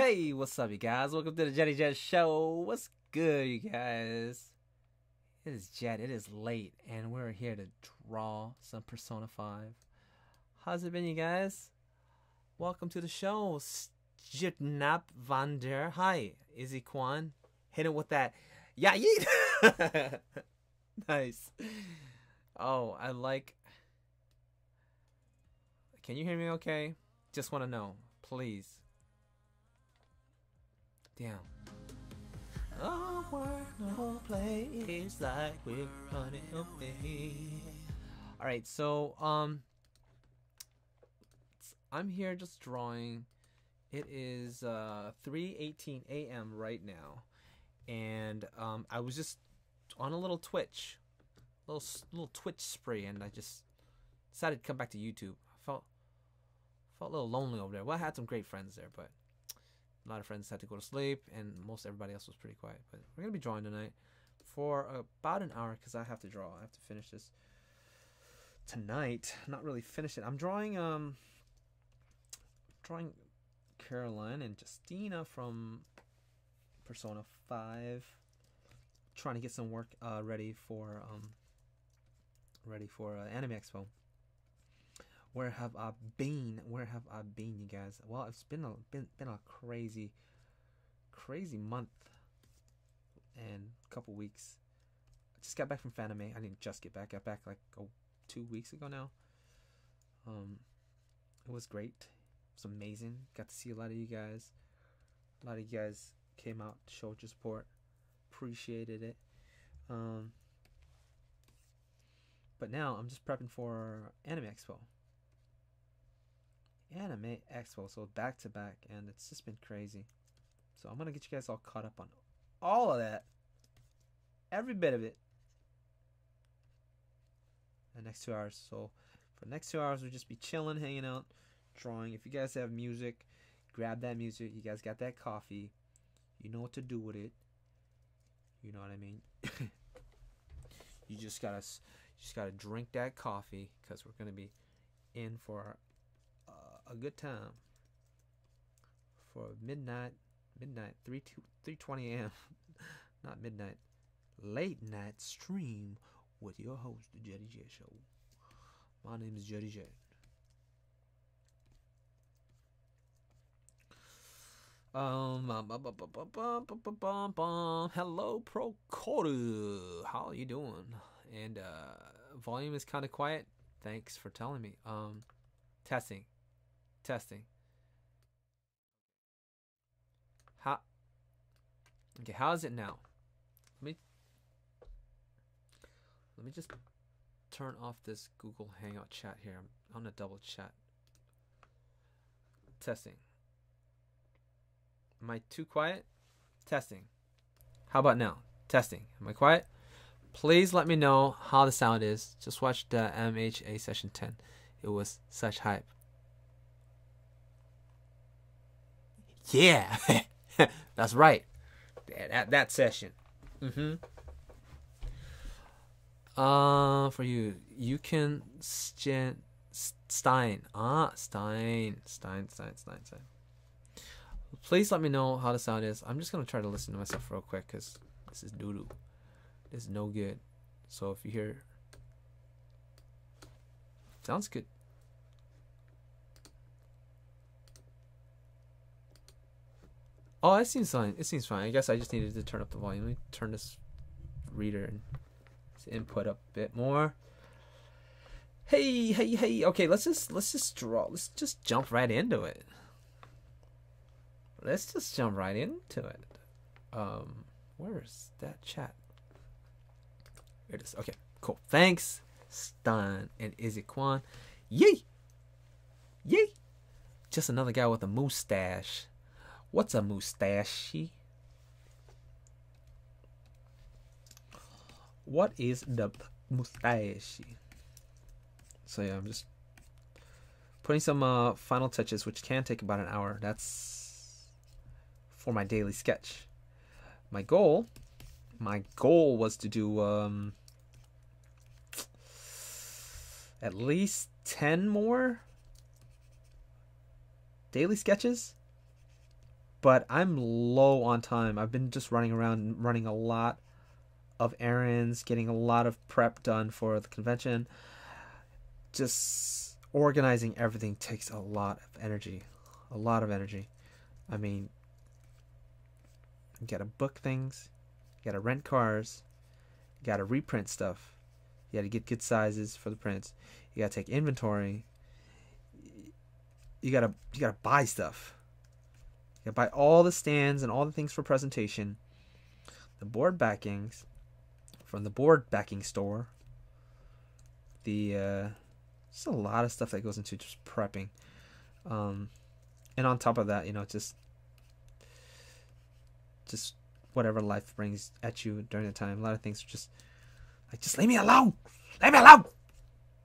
Hey, what's up, you guys? Welcome to the Jetty Jet Show. What's good, you guys? It is Jet. It is late, and we're here to draw some Persona 5. How's it been, you guys? Welcome to the show. Jitnap Van Der. Hi, Izzy Kwan. Hit it with that. Yeah, yeet. Nice. Oh, I like. Can you hear me okay? Just want to know, please. Damn. Oh, work, no play. It's like we're running away. All right, so I'm here just drawing. It is 3:18 a.m. right now, and I was just on a little Twitch, little Twitch spree, and I just decided to come back to YouTube. I felt a little lonely over there. Well, I had some great friends there, but a lot of friends had to go to sleep, and most everybody else was pretty quiet. But we're gonna be drawing tonight for about an hour because I have to draw. I have to finish this tonight. Not really finish it. I'm drawing Caroline and Justina from Persona 5. Trying to get some work ready for Anime Expo. Where have I been? Where have I been, you guys? Well, it's been a crazy month and a couple weeks. I just got back from Fanime. I didn't just get back. I got back like 2 weeks ago now. It was great. It was amazing. Got to see a lot of you guys. A lot of you guys came out, showed your support, appreciated it. But now I'm just prepping for Anime Expo. Anime Expo, so back to back, and it's just been crazy. So I'm gonna get you guys all caught up on all of that, every bit of it, the next 2 hours. So for the next 2 hours, we'll just be chilling, hanging out, drawing. If you guys have music, grab that music. You guys got that coffee, you know what to do with it. You know what I mean? you just gotta drink that coffee, because we're gonna be in for a good time for midnight 3:20 a.m. not midnight, late night stream with your host, the Jetty Jet Show. My name is Jetty Jet. Hello, Procoru. How are you doing? And volume is kind of quiet. Thanks for telling me. Testing. How is it now? Let me just turn off this Google Hangout chat here. I'm gonna double chat. Testing. Am I too quiet? Testing. How about now? Testing. Am I quiet? Please let me know how the sound is. Just watched the MHA session 10. It was such hype. Yeah, that's right. That session. For you can Stein. Stein. Please let me know how the sound is. I'm just gonna try to listen to myself real quick because this is doo doo. This is no good. So if you hear, sounds good. Oh, it seems fine. It seems fine. I guess I just needed to turn up the volume. Let me turn this reader and input up a bit more. Hey. Okay, let's just draw. Let's just jump right into it. Where's that chat? Here it is. Okay, cool. Thanks, Stan and Izzy Kwan. Yay! Just another guy with a mustache. What's a mustache? What is the mustache? So yeah, I'm just putting some final touches, which can take about an hour. That's for my daily sketch. My goal was to do at least 10 more daily sketches. but I'm low on time. I've been just running around, running a lot of errands, getting a lot of prep done for the convention. Just organizing everything takes a lot of energy. A lot of energy. I mean, you gotta book things, you gotta rent cars, you gotta reprint stuff, you gotta get good sizes for the prints, you gotta take inventory, you gotta buy stuff. You gotta buy all the stands and all the things for presentation, the board backings from the board backing store. Just a lot of stuff that goes into just prepping. And on top of that, just whatever life brings at you during the time. A lot of things are just like, just leave me alone. Leave me alone.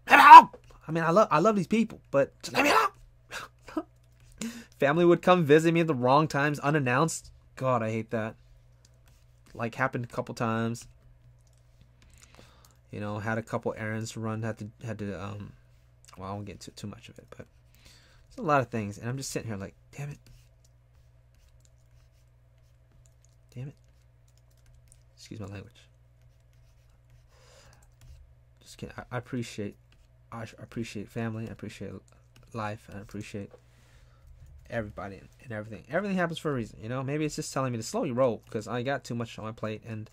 Leave me alone. I mean, I love these people, but just leave me alone. Family would come visit me at the wrong times, unannounced. God, I hate that. Like, happened a couple times. Had a couple errands to run. Had to well, I won't get into too much of it, but it's a lot of things, and I'm just sitting here like, damn it. Excuse my language. Just kidding. I appreciate family. I appreciate life. And I appreciate everybody and everything. Everything happens for a reason. Maybe it's just telling me to slowly roll because I got too much on my plate and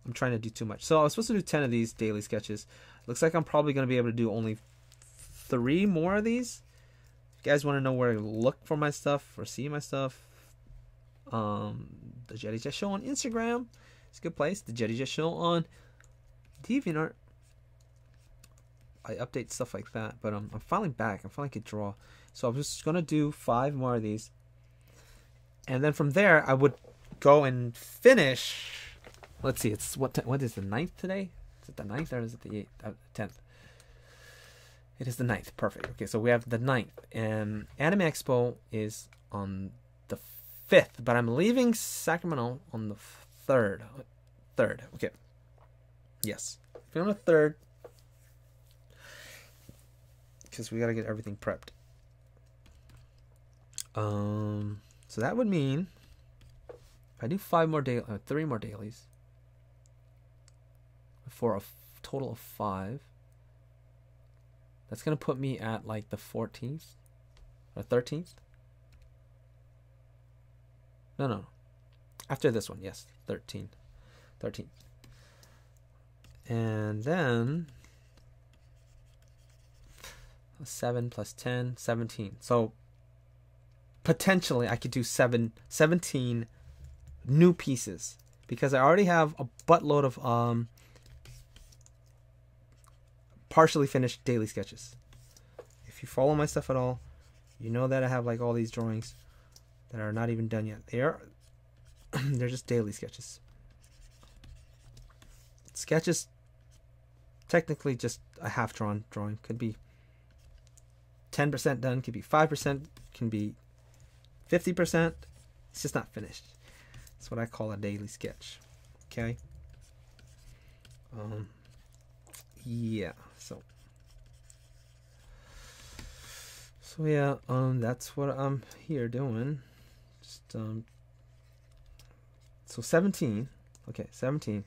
I'm trying to do too much. So I was supposed to do 10 of these daily sketches. Looks like I'm probably going to be able to do only 3 more of these. If you guys want to know where to look for my stuff or see my stuff, the YaHHH Show on Instagram. It's a good place. The YaHHH Show on DeviantArt. I update stuff like that, but I'm finally back. I finally could draw. So I'm just going to do 5 more of these. And then from there, I would go and finish. Let's see, it's what is the 9th today? Is it the 9th or is it the 10th? It is the 9th. Perfect. Okay, so we have the 9th. And Anime Expo is on the 5th, but I'm leaving Sacramento on the 3rd. Okay. Yes. On the 3rd. Because we got to get everything prepped. So that would mean if I do 3 more dailies for a total of 5, that's going to put me at like the 14th or 13th. No. After this one, yes, 13th. And then 7 plus 10, 17. So potentially I could do 17 new pieces because I already have a buttload of partially finished daily sketches. If you follow my stuff at all, you know that I have like all these drawings that are not even done yet. They're just daily sketches. Sketches technically just a half drawn drawing. Could be 10% done, could be 5%, can be 50%. It's just not finished. That's what I call a daily sketch. Okay. Yeah. So yeah. That's what I'm here doing. Just So 17. Okay, 17.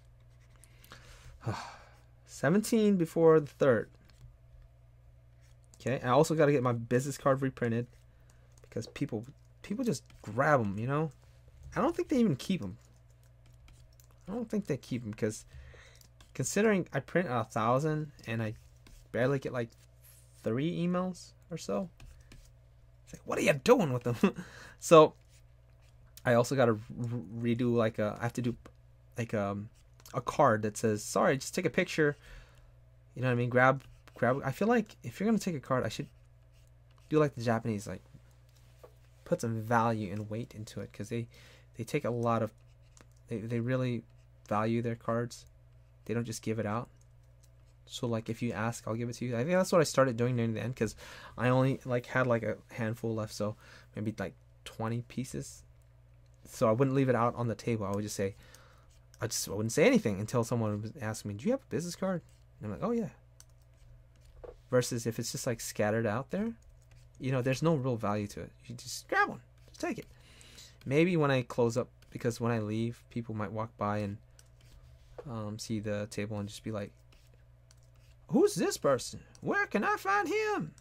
17 before the 3rd. Okay. I also got to get my business card reprinted because people just grab them. I don't think they even keep them. I don't think they keep them because considering I print 1,000 and I barely get like 3 emails or so. It's like, what are you doing with them? So I also got to redo I have to do like a card that says, sorry, just take a picture. You know what I mean? Grab. I feel like if you're going to take a card, I should do like the Japanese, like put some value and weight into it because they take a lot of, they really value their cards. They don't just give it out. So like if you ask, I'll give it to you. I think that's what I started doing near the end because I only had like a handful left, so maybe like 20 pieces. So I wouldn't leave it out on the table. I would just say, I wouldn't say anything until someone would ask me, do you have a business card? And I'm like, oh yeah. Versus if it's just like scattered out there, there's no real value to it. You just grab one, just take it. Maybe when I close up, because when I leave, people might walk by and see the table and just be like, "Who's this person? Where can I find him?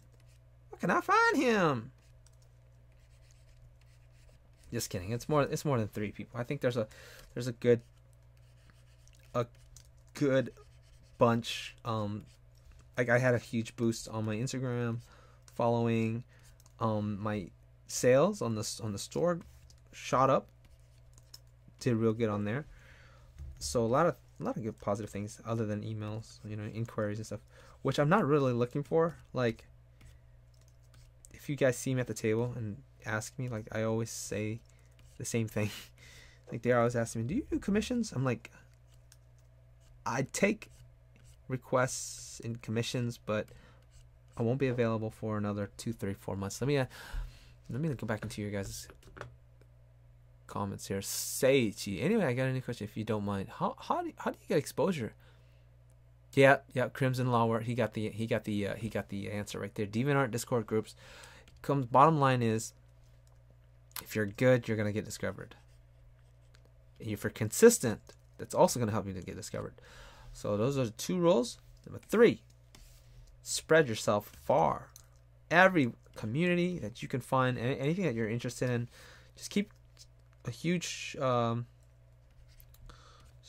Where can I find him?" Just kidding. It's more than 3 people. I think there's a good bunch. Like I had a huge boost on my Instagram following. My sales on the store shot up. Did real good on there. So a lot of good positive things other than emails, inquiries and stuff, which I'm not really looking for. Like, if you guys see me at the table and ask me, like, I always say the same thing. Like, they're always asking me, "Do you do commissions?" I'm like, I take requests and commissions, but I won't be available for another 2, 3, 4 months. Let me go back into your guys' comments here. Seichi. Anyway, I got any question if you don't mind. How do you get exposure? Yeah, Crimson Law. He got the answer right there. DeviantArt Discord groups. Bottom line is, if you're good, you're gonna get discovered. If you're consistent, that's also gonna help you to get discovered. So those are the 2 rules. Number 3, spread yourself far. Every community that you can find, anything that you're interested in, just keep a huge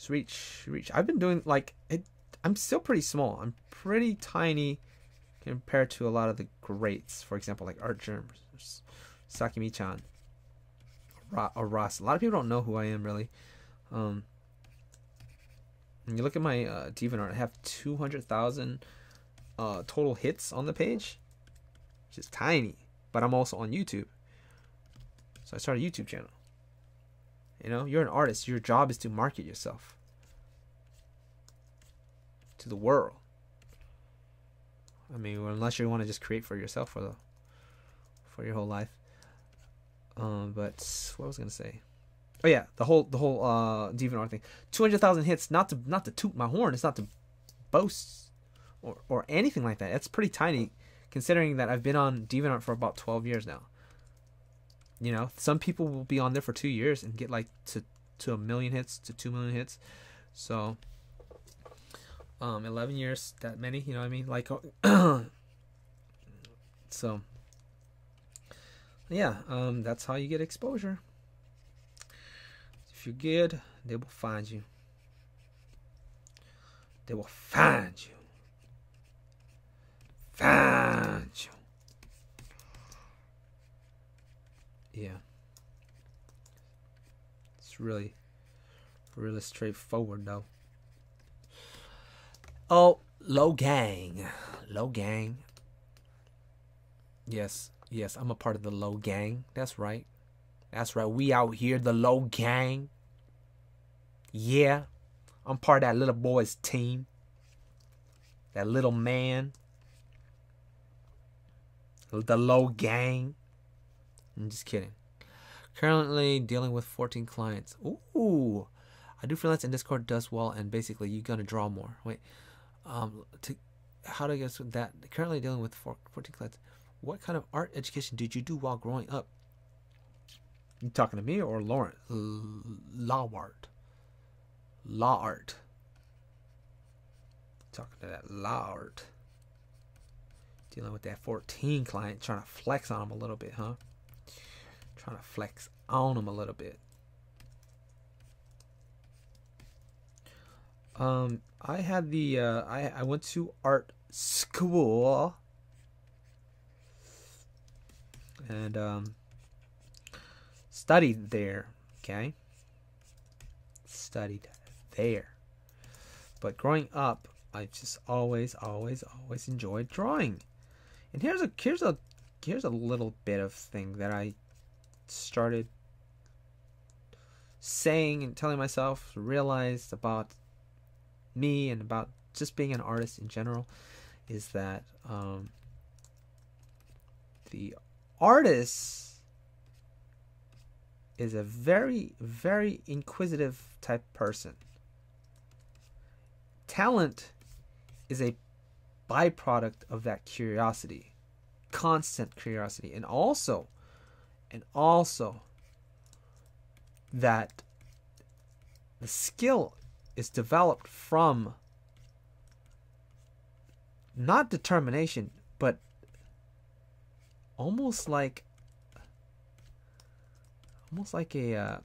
reach. I've been doing I'm still pretty small. I'm pretty tiny compared to a lot of the greats. For example, like Art Germs, Sakimi-chan, or Ross. A lot of people don't know who I am really. When you look at my DeviantArt, I have 200,000 total hits on the page, which is tiny. But I'm also on YouTube, so I started a YouTube channel. You're an artist. Your job is to market yourself to the world. I mean, unless you want to just create for yourself for your whole life. But what was I gonna say? Oh yeah, the whole DeviantArt thing. 200,000 hits. Not to toot my horn. It's not to boast or anything like that. It's pretty tiny, considering that I've been on DeviantArt for about 12 years now. Some people will be on there for 2 years and get like to 1 million hits, to 2 million hits. So 11 years, that many, you know what I mean? Like, so yeah, that's how you get exposure. If you're good, they will find you. They will find you. Find you. Yeah. It's really straightforward though. Oh, Low Gang. Yes, I'm a part of the Low Gang. That's right. We out here, the Low Gang. Yeah. I'm part of that little boy's team. That little man. The Low Gang. I'm just kidding. Currently dealing with 14 clients. Ooh. I do freelance and Discord does well, and basically you're gonna draw more. Wait. How do I get that? Currently dealing with 14 clients. What kind of art education did you do while growing up? You talking to me or Lauren? Law art. Talking to that law art. Dealing with that 14 client, trying to flex on them a little bit, huh? Trying to flex on them a little bit. I had the I went to art school and studied there. Okay, studied there. But growing up, I just always enjoyed drawing. And here's a little bit of thing that I started saying and telling myself, realized about me and about just being an artist in general, is that the artist is a very, very inquisitive type person. Talent is a byproduct of that curiosity, constant curiosity, and also that the skill is developed from not determination, but almost like a I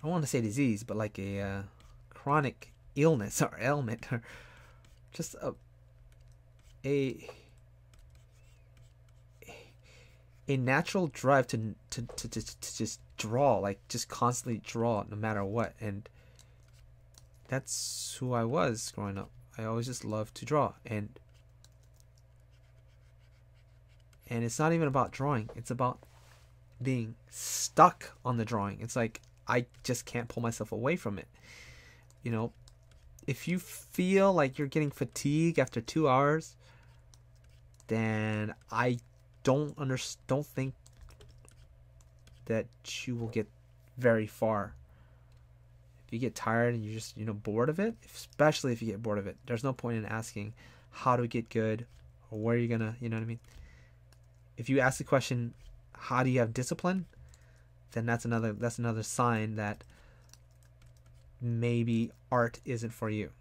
don't want to say disease, but like a chronic illness or ailment, or just a natural drive to just draw, like just constantly draw no matter what. And that's who I was growing up. I always just loved to draw, and it's not even about drawing, it's about being stuck on the drawing. It's like I just can't pull myself away from it. You know, if you feel like you're getting fatigued after 2 hours, then I don't think that you will get very far. If you get tired and you're just, bored of it, especially if you get bored of it, there's no point in asking how to get good or where you're gonna, you know what I mean? If you ask the question, how do you have discipline? Then that's another sign that maybe art isn't for you.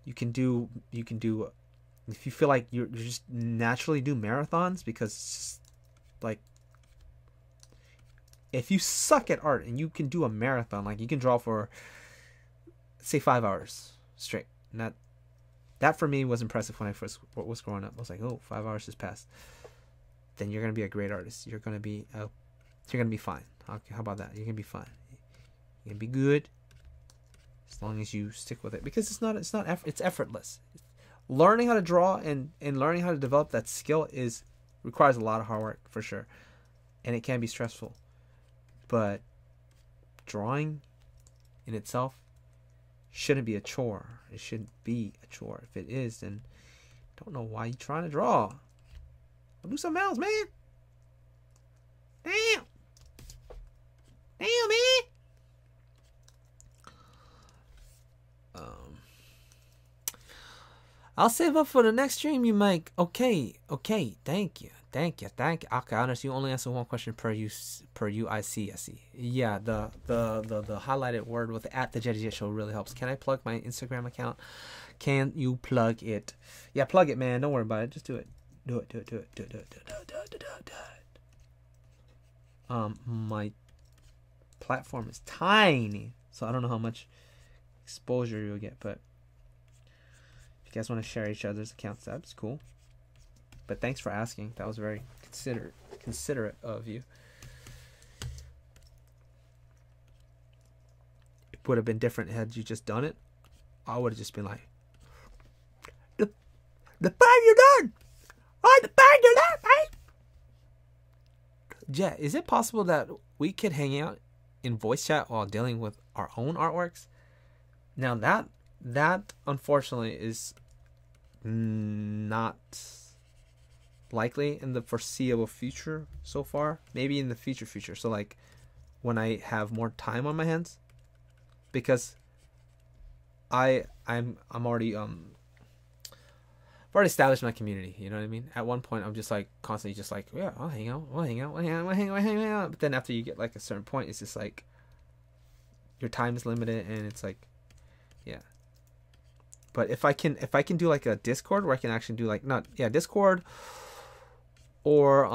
You can do if you feel like you just naturally do marathons, because it's just like, if you suck at art and you can do a marathon, like you can draw for say 5 hours straight, and that for me was impressive when I first was growing up. I was like, oh, 5 hours just passed. Then you're gonna be a great artist. You're gonna be fine. Okay, how about that? You're gonna be fine. You're gonna be good as long as you stick with it, because it's effortless. Learning how to draw and learning how to develop that skill requires a lot of hard work, for sure, and it can be stressful. But drawing in itself shouldn't be a chore. It shouldn't be a chore. If it is, then I don't know why you're trying to draw. I'll do something else, man. Damn, man. I'll save up for the next stream, you Mike. Okay. Thank you. Okay, I understand. You only answer one question per you. I see. Yeah, the highlighted word with the @JettyJet show really helps. Can I plug my Instagram account? Can you plug it? Yeah, plug it, man. Don't worry about it. Just do it. Do it. My platform is tiny, so I don't know how much exposure you'll get, but if you guys want to share each other's accounts, that's cool. But thanks for asking. That was very considerate of you. It would have been different had you just done it. I would have just been like, the bag you're done. Oh, the bag you're done, mate. Yeah, is it possible that we could hang out in voice chat while dealing with our own artworks? Now that unfortunately is not likely in the foreseeable future so far. Maybe in the future. So like when I have more time on my hands, because I'm already I've already established my community, you know what I mean? At one point I'm just like constantly just like, yeah, I'll hang out. But then after you get like a certain point, it's just like your time is limited, and it's like, yeah. But if I can do like a Discord where I can actually do like Discord, or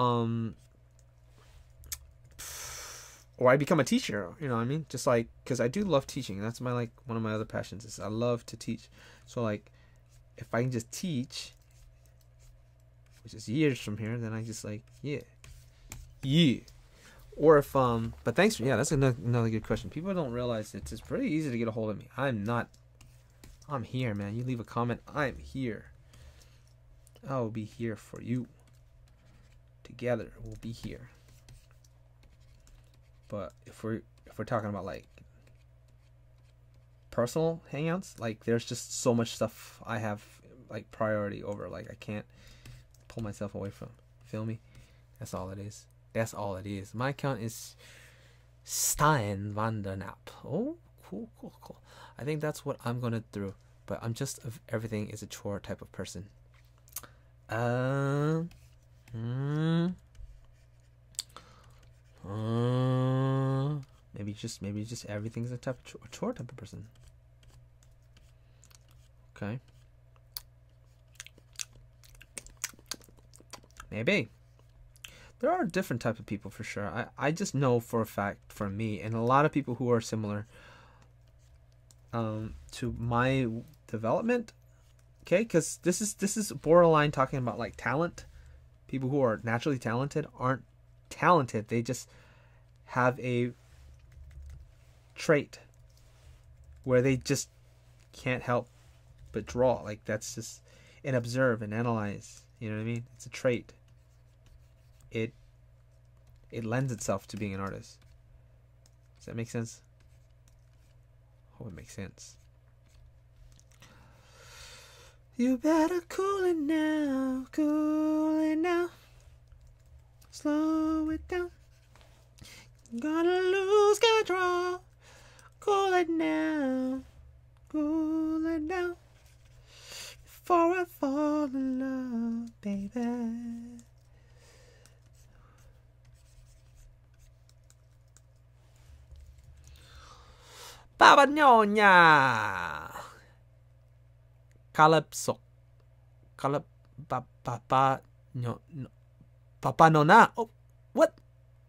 I become a teacher, you know what I mean? Just like, because I do love teaching. That's my one of my other passions is I love to teach. So like, if I can just teach, which is years from here, then I just like, yeah. Or if but thanks for, that's another good question. People don't realize it's pretty easy to get a hold of me. I'm here, man. You leave a comment, I'm here. I will be here for you. Together we'll be here. But if we're talking about like personal hangouts, like there's just so much stuff I have like priority over, like I can't pull myself away from. Feel me? That's all it is. My account is Stein Vandernap. Oh, cool. I think that's what I'm gonna do. But I'm just everything is a chore type of person. maybe just everything's a type of chore type of person. Okay. Maybe. There are different types of people for sure. I just know for a fact, for me, and a lot of people who are similar to my development, okay, because this is borderline talking about like talent. People who are naturally talented aren't talented. They just have a trait where they just can't help but draw. Like that's just, and observe and analyze. You know what I mean? It's a trait. It lends itself to being an artist. Does that make sense? Oh, it makes sense. You better cool it now, slow it down. You're gonna lose control. Cool it now, before I fall in love, baby. Papa Nyonya Calypso Papa Nona. Oh, what?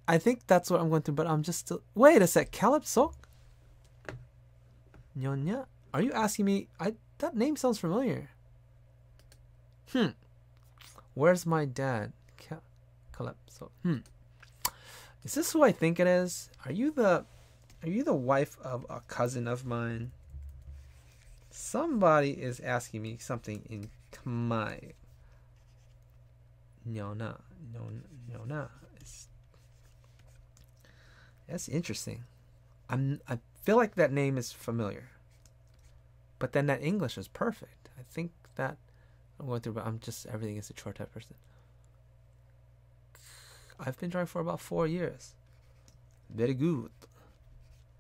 I think that's what I'm going to, but I'm just still. Wait a sec, Calypso Nyonya? Are you asking me? That name sounds familiar. Where's my dad? Calypso. Is this who I think it is? Are you the wife of a cousin of mine? Somebody is asking me something in Khmer. Nona. That's interesting. I feel like that name is familiar. But then that English is perfect. I think that I'm going through, but I'm just, everything is a chore type person. I've been drawing for about 4 years. Very good.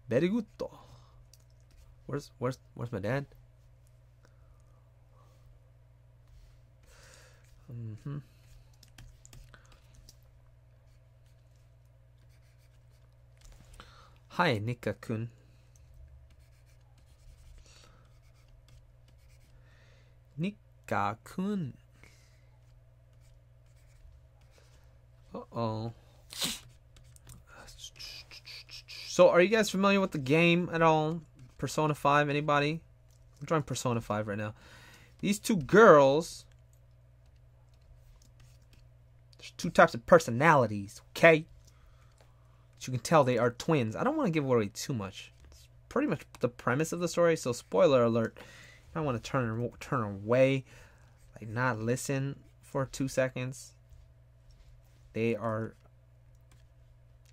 Very good. Where's my dad? Hi, Nika-kun. Nika-kun. Uh-oh. So, are you guys familiar with the game at all? Persona 5, anybody? I'm drawing Persona 5 right now. These two girls, there's two types of personalities, okay? As you can tell, they are twins. I don't want to give away too much. It's pretty much the premise of the story, so spoiler alert. I want to turn away, like not listen for 2 seconds. They are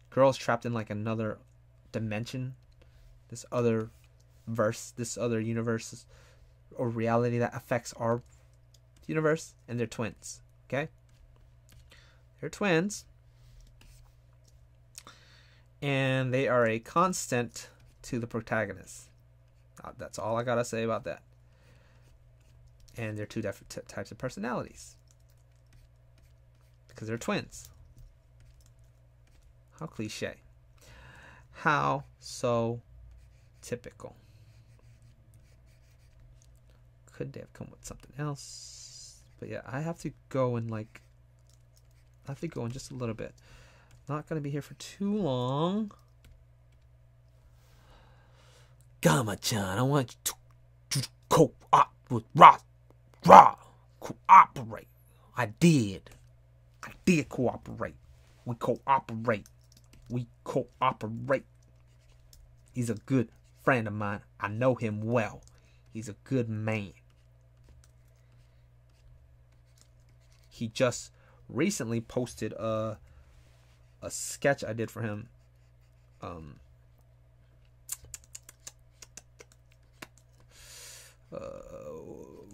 girls trapped in like another dimension, this other verse, this other universe or reality that affects our universe, and they're twins. Okay, they're twins, and they are a constant to the protagonist. That's all I gotta say about that. And they're two different types of personalities because they're twins. How cliche. How so typical. Could they have come with something else? But yeah, I have to go in just a little bit. Not going to be here for too long. Gamma-chan, I want you to cooperate. Cooperate. I did cooperate. We cooperate. He's a good friend of mine. I know him well. He's a good man. He just recently posted a sketch I did for him.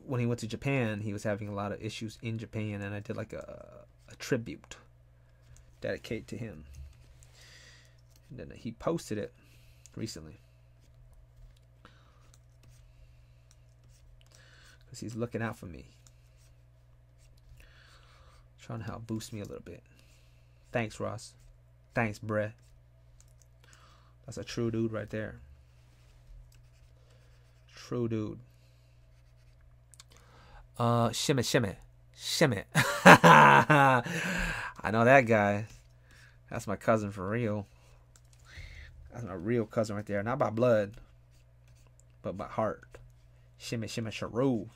When he went to Japan, he was having a lot of issues in Japan, and I did like a tribute dedicate to him. And then he posted it recently because he's looking out for me, trying to help boost me a little bit. Thanks, Ross. Thanks, Brett. That's a true dude right there. True dude. Shimmy, shimmy, shimmy. I know that guy. That's my cousin for real. That's my real cousin right there. Not by blood, but by heart. Shimmy, shimmy, sharoo.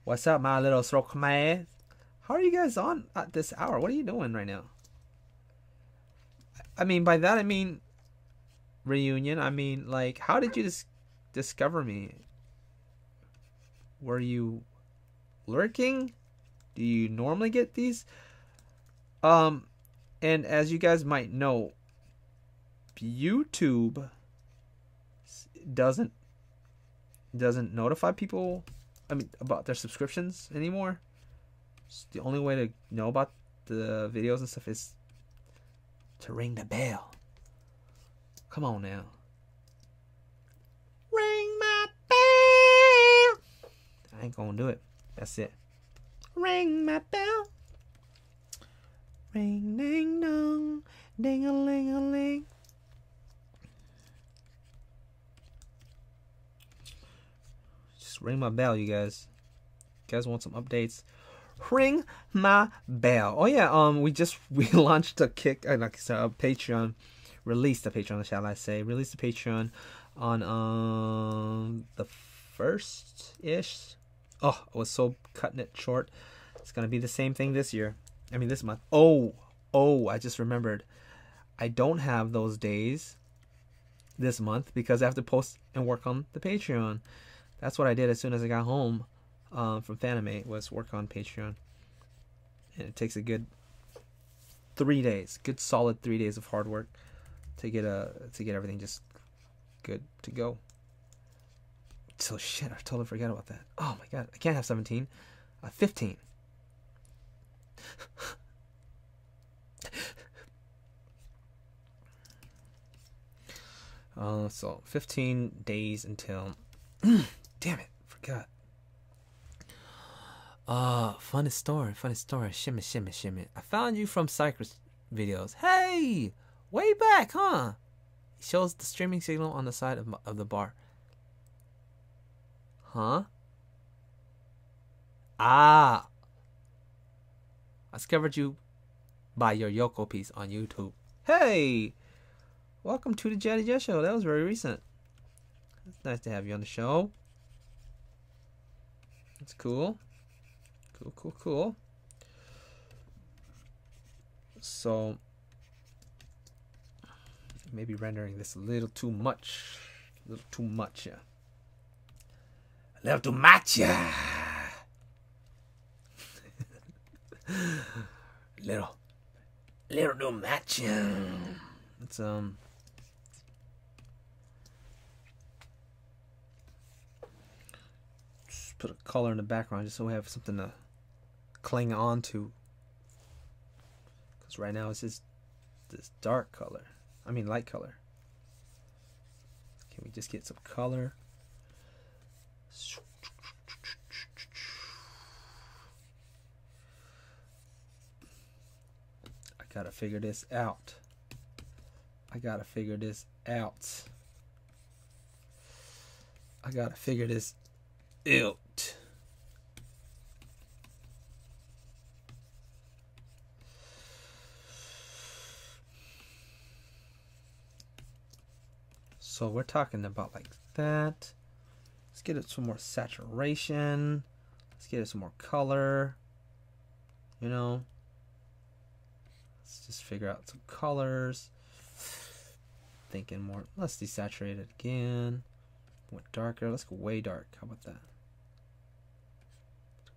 What's up, my little Srokmai? How are you guys on at this hour? What are you doing right now? I mean, by that I mean reunion. I mean, like, how did you discover me? Were you lurking? Do you normally get these? And as you guys might know, YouTube doesn't notify people, I mean, about their subscriptions anymore. It's the only way to know about the videos and stuff is to ring the bell. Come on now. Ring my bell. I ain't gonna do it. That's it. Ring my bell. Ring ding dong. Ding a ling a ling. Just ring my bell, you guys. You guys want some updates? Ring my bell. Oh yeah, we launched a Patreon, released a Patreon, shall I say? Released a Patreon on the 1st-ish. Oh, I was so cutting it short. It's gonna be the same thing this year. I mean this month. Oh, I just remembered. I don't have those days this month because I have to post and work on the Patreon. That's what I did as soon as I got home from Fanime, was work on Patreon. And it takes a good 3 days, good solid 3 days of hard work to get everything just good to go. So shit, I totally forgot about that. Oh my god, I can't have 17. 15. So 15 days until damn it, forgot. Funny story. Shimmy, shimmy, shimmy. I found you from Cypress videos. Hey, way back, huh? It shows the streaming signal on the side of the bar. Huh? Ah. I discovered you by your Yoko piece on YouTube. Hey, welcome to the YaHHH show. That was very recent. It's nice to have you on the show. It's cool. Cool. So, maybe rendering this a little too much. Yeah. A little too much, yeah. little too much, yeah. It's just put a color in the background just so we have something to cling on to, because right now it's just this dark color, I mean light color. Can we just get some color? I gotta figure this out. I gotta figure this out. So we're talking about like that. Let's get it some more saturation. Let's get it some more color. You know. Let's just figure out some colors. Thinking more. Let's desaturate it again. More darker. Let's go way dark. How about that?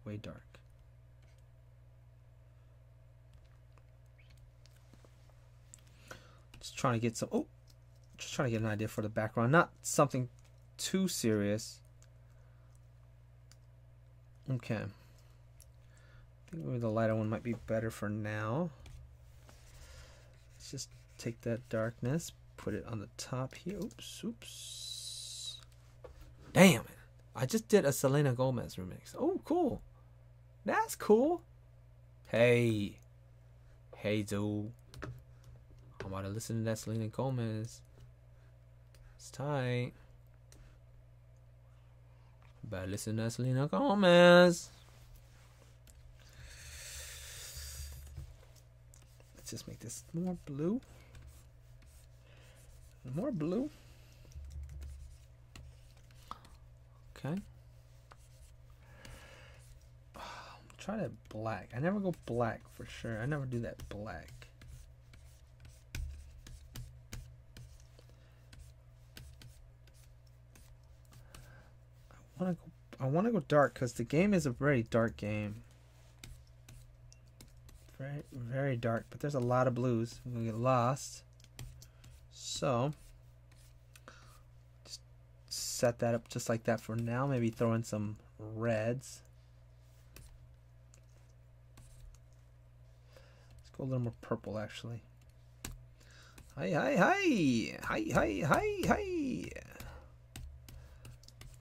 Way dark. Just trying to get some. Oh. Just trying to get an idea for the background. Not something too serious. Okay. I think maybe the lighter one might be better for now. Let's just take that darkness, put it on the top here. Oops. Damn it. I just did a Selena Gomez remix. Oh, cool. That's cool. Hey, dude. I'm about to listen to that Selena Gomez. It's tight. About to listen to that Selena Gomez. Let's just make this more blue. More blue. Okay. Try that black. I never go black for sure. I never do that black. I want to go dark because the game is a very dark game. Very, very dark. But there's a lot of blues. I'm gonna get lost. So just set that up just like that for now. Maybe throw in some reds. Let's go a little more purple actually. Hi, hi, hi. Hi, hi, hi, hi.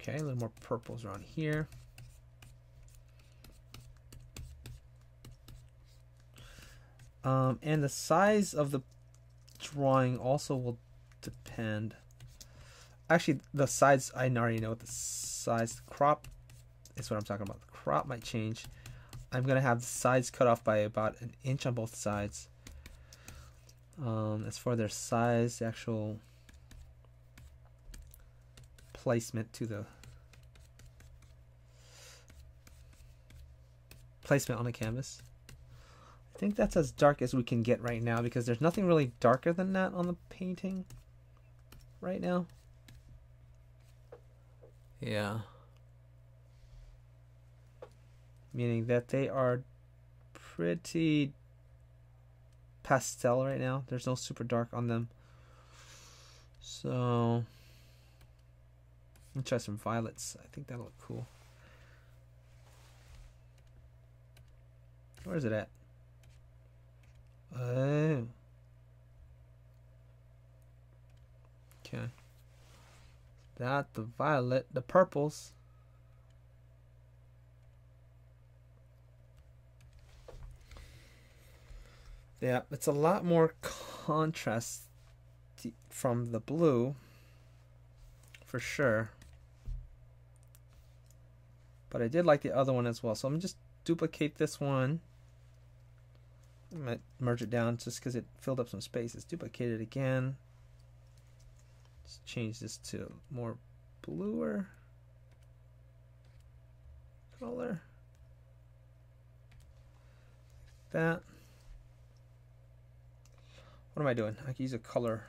Okay, a little more purples around here. And the size of the drawing also will depend. Actually, the sides, I already know what the size. The crop is what I'm talking about. The crop might change. I'm going to have the sides cut off by about 1 inch on both sides. As for their size, the actual placement to the placement on the canvas. I think that's as dark as we can get right now because there's nothing really darker than that on the painting right now. Yeah. Meaning that they are pretty pastel right now. There's no super dark on them. So let me try some violets. I think that'll look cool. Where is it at? Oh. Okay. That, the violet, the purples. Yeah, it's a lot more contrast from the blue, for sure. But I did like the other one as well. So I'm going to just duplicate this one. I might merge it down just because it filled up some space. Let's duplicate it again. Let's change this to more bluer color. That. What am I doing? I can use a color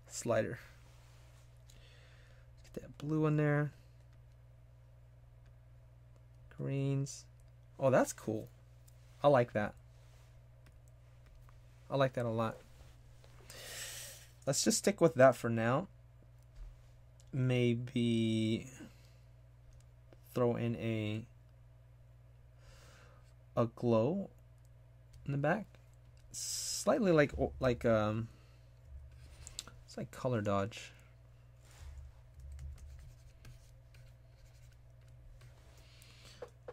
slider. Let's get that blue in there. Greens. Oh, that's cool. I like that. I like that a lot. Let's just stick with that for now. Maybe throw in a glow in the back. Slightly like it's like color dodge.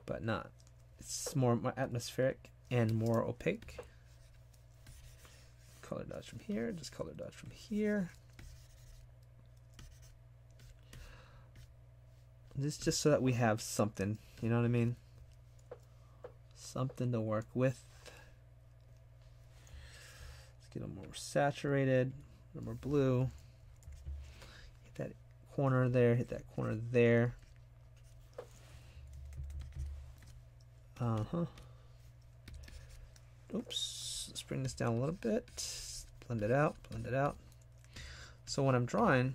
But not. It's more atmospheric and more opaque. Color dodge from here, just color dodge from here. This is just so that we have something, you know what I mean? Something to work with. Let's get a more saturated, a little more blue. Hit that corner there, hit that corner there. Oops, let's bring this down a little bit. Blend it out, blend it out. So when I'm drawing,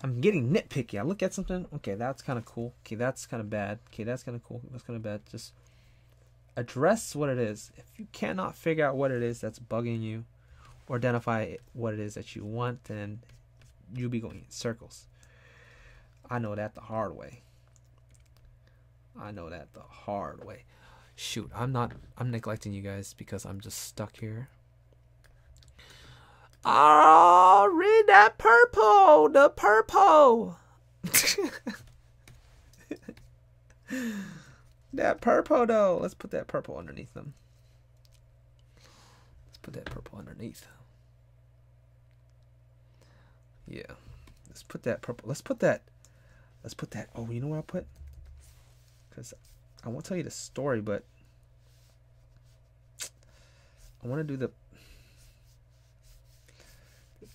I'm getting nitpicky. I look at something, okay, that's kind of cool. Okay, that's kind of bad. Okay, that's kind of cool. That's kind of bad. Just address what it is. If you cannot figure out what it is that's bugging you, or identify what it is that you want, then you'll be going in circles. I know that the hard way. I know that the hard way. Shoot, I'm neglecting you guys because I'm just stuck here. Oh, read that purple, the purple. That purple though. Let's put that purple underneath them. put that purple underneath. Yeah. Let's put that purple. Let's put that. Oh, you know what I'll put? Because I won't tell you the story, but I want to do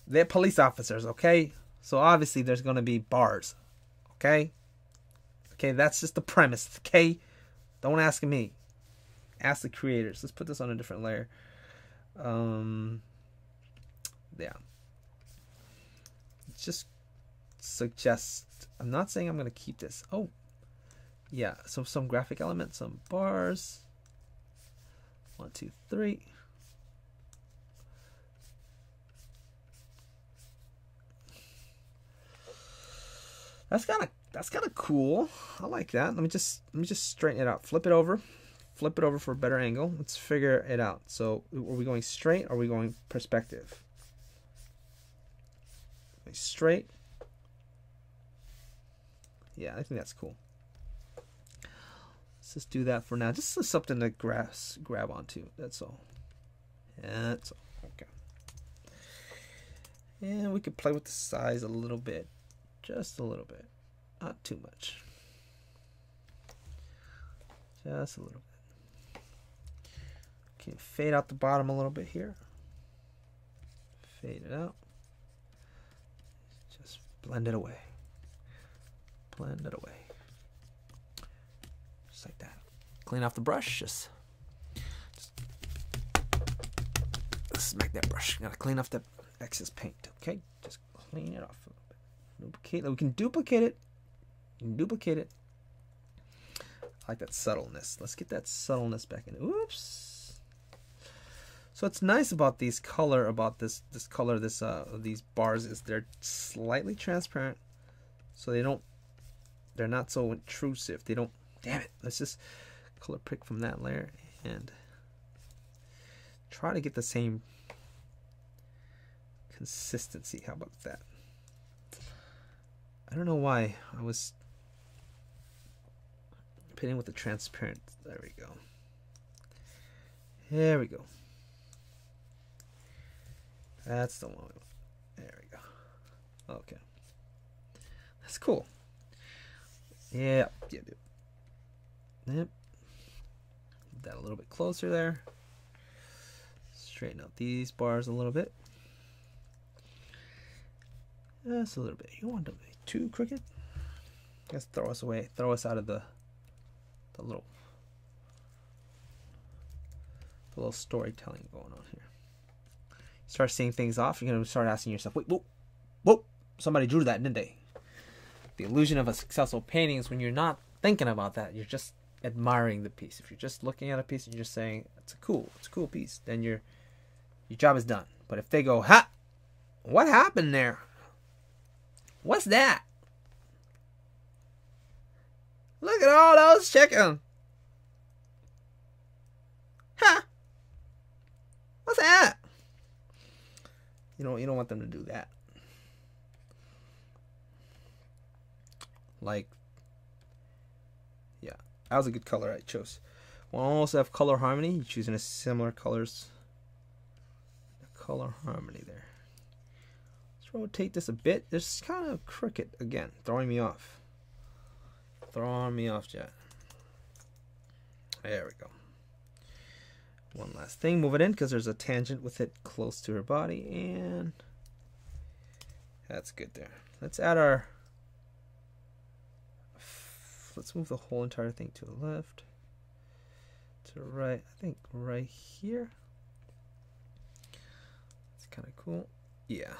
they're police officers, okay? So obviously there's going to be bars, okay? Okay, that's just the premise, okay? Don't ask me. Ask the creators. Let's put this on a different layer. Yeah. Just suggest. I'm not saying I'm going to keep this. Oh, yeah. So some graphic elements, some bars. 1, 2, 3. That's kind of cool. I like that. Let me just straighten it out. Flip it over for a better angle. Let's figure it out. So, are we going straight or are we going perspective? Straight. Yeah, I think that's cool. Let's just do that for now. Just something to grab onto. That's all. That's all. Okay. And we could play with the size a little bit. Just a little bit. Not too much. Just a little bit. Okay, fade out the bottom a little bit here. Fade it out. Just blend it away. Blend it away. Just like that. Clean off the brush. Just smack that brush. Gotta clean off the excess paint. Okay? Just clean it off a little bit. Duplicate. We can duplicate it. I like that subtleness. Let's get that subtleness back in. Oops. So what's nice about these color, these bars is they're slightly transparent, so they're not so intrusive. They don't. Damn it. Let's just color pick from that layer and try to get the same consistency. How about that? I don't know why I was painting with the transparent. There we go. There we go. That's the one we want. There we go. Okay. That's cool. Yeah, dude. Yep. Move that a little bit closer there. Straighten out these bars a little bit. Just a little bit. You don't want them to be too crooked. Just throw us away. Throw us out of the little storytelling going on here. Start seeing things off. You're gonna start asking yourself, wait, whoa, somebody drew that, didn't they? The illusion of a successful painting is when you're not thinking about that. You're just admiring the piece. If you're just looking at a piece and you're just saying it's a cool piece, then your job is done. But if they go, ha, what happened there? What's that? Look at all those chickens. Huh? What's that? You don't want them to do that. Like, yeah, that was a good color I chose. We'll also have color harmony. You're choosing a similar colors. Color harmony there. Let's rotate this a bit. This is kind of crooked again, throwing me off. Throwing me off, Jet. There we go. One last thing, move it in because there's a tangent with it close to her body, and that's good there. Let's add our. Let's move the whole entire thing to the left, to the right. I think right here. It's kind of cool. Yeah.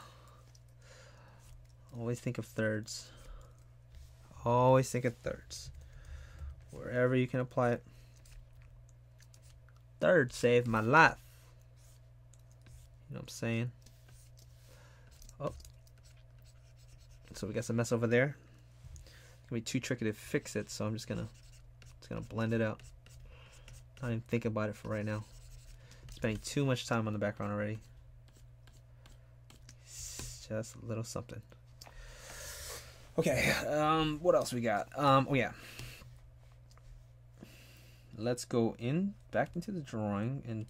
Always think of thirds. Always think of thirds. Wherever you can apply it. Third saved my life. You know what I'm saying? Oh. So we got some mess over there. It's gonna be too tricky to fix it, so I'm just gonna blend it out. Not even think about it for right now. Spending too much time on the background already. It's just a little something. Okay, what else we got? Oh yeah. Let's go back into the drawing and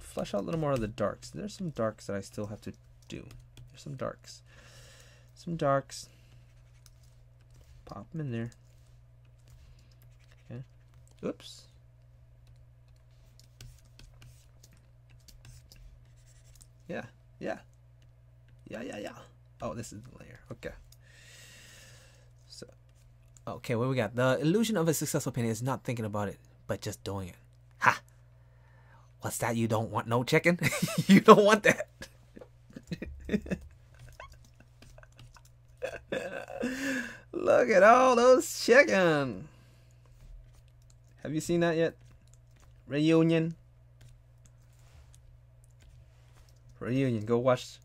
flesh out a little more of the darks. There's some darks that I still have to do. There's some darks. Some darks. Pop them in there. Okay. Oops. Yeah. Yeah. Yeah. Oh, this is the layer. Okay. So, okay, what we got? The illusion of a successful painting is not thinking about it, but just doing it. Ha! What's that? You don't want no chicken? You don't want that. Look at all those chicken. Have you seen that yet? Reunion. Reunion. Go watch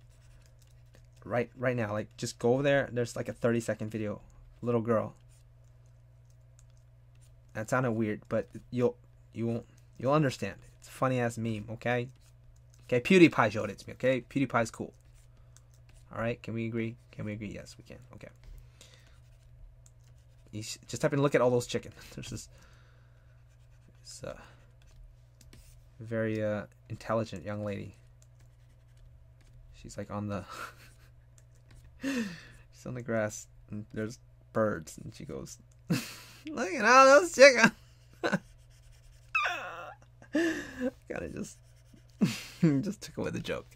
right now. Like, just go over there. There's like a 30-second video. Little girl. That sounded weird, but you'll understand. It's a funny ass meme, okay? Okay, PewDiePie showed it to me, okay? PewDiePie's cool. Alright, can we agree? Can we agree? Yes, we can. Okay. You just happen to look at all those chicken. There's this very intelligent young lady. She's like on the she's on the grass and there's birds and she goes, look at all those chicken. Kinda just took away the joke.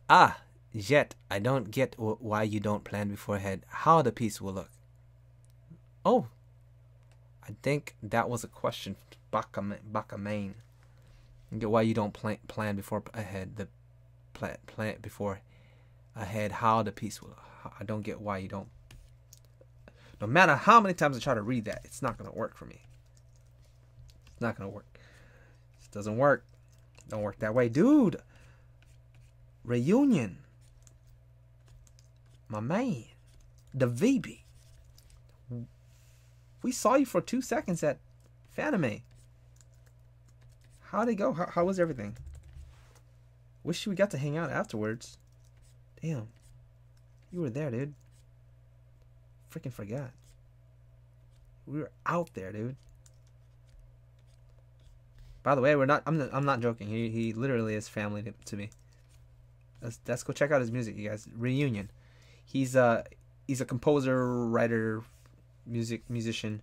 Ah, yet I don't get why you don't plan beforehand how the piece will look. Oh, I think that was a question, Bakamain. Get why you don't plan before ahead the plan before ahead how the piece will. I don't get why you don't. No matter how many times I try to read that, it's not gonna work for me. It's not gonna work. It doesn't work. Don't work that way, dude. Reunion. My man, the VB. We saw you for 2 seconds at Fanime. How'd it go? How was everything? Wish we got to hang out afterwards. Damn. You were there, dude. Freaking forgot. We were out there, dude. By the way, I'm not joking. He literally is family to me. Let's go check out his music, you guys. Reunion. He's a composer, writer, musician.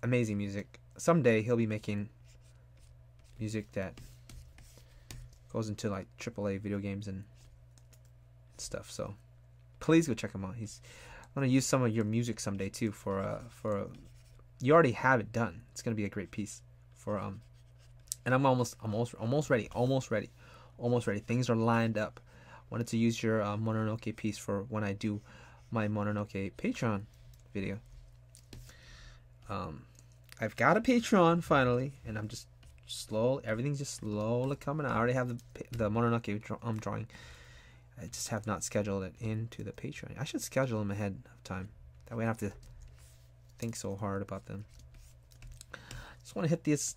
Amazing music. Someday he'll be making music that goes into like AAA video games and stuff. So please go check him out. I'm gonna use some of your music someday too for a. You already have it done. It's gonna be a great piece for and I'm almost ready. Things are lined up. Wanted to use your Mononoke piece for when I do my Mononoke Patreon video. I've got a Patreon finally, and I'm just everything's just slowly coming out. I already have the Mononoke drawing. I just have not scheduled it into the Patreon. I should schedule them ahead of time. That way I don't have to think so hard about them. Just want to hit these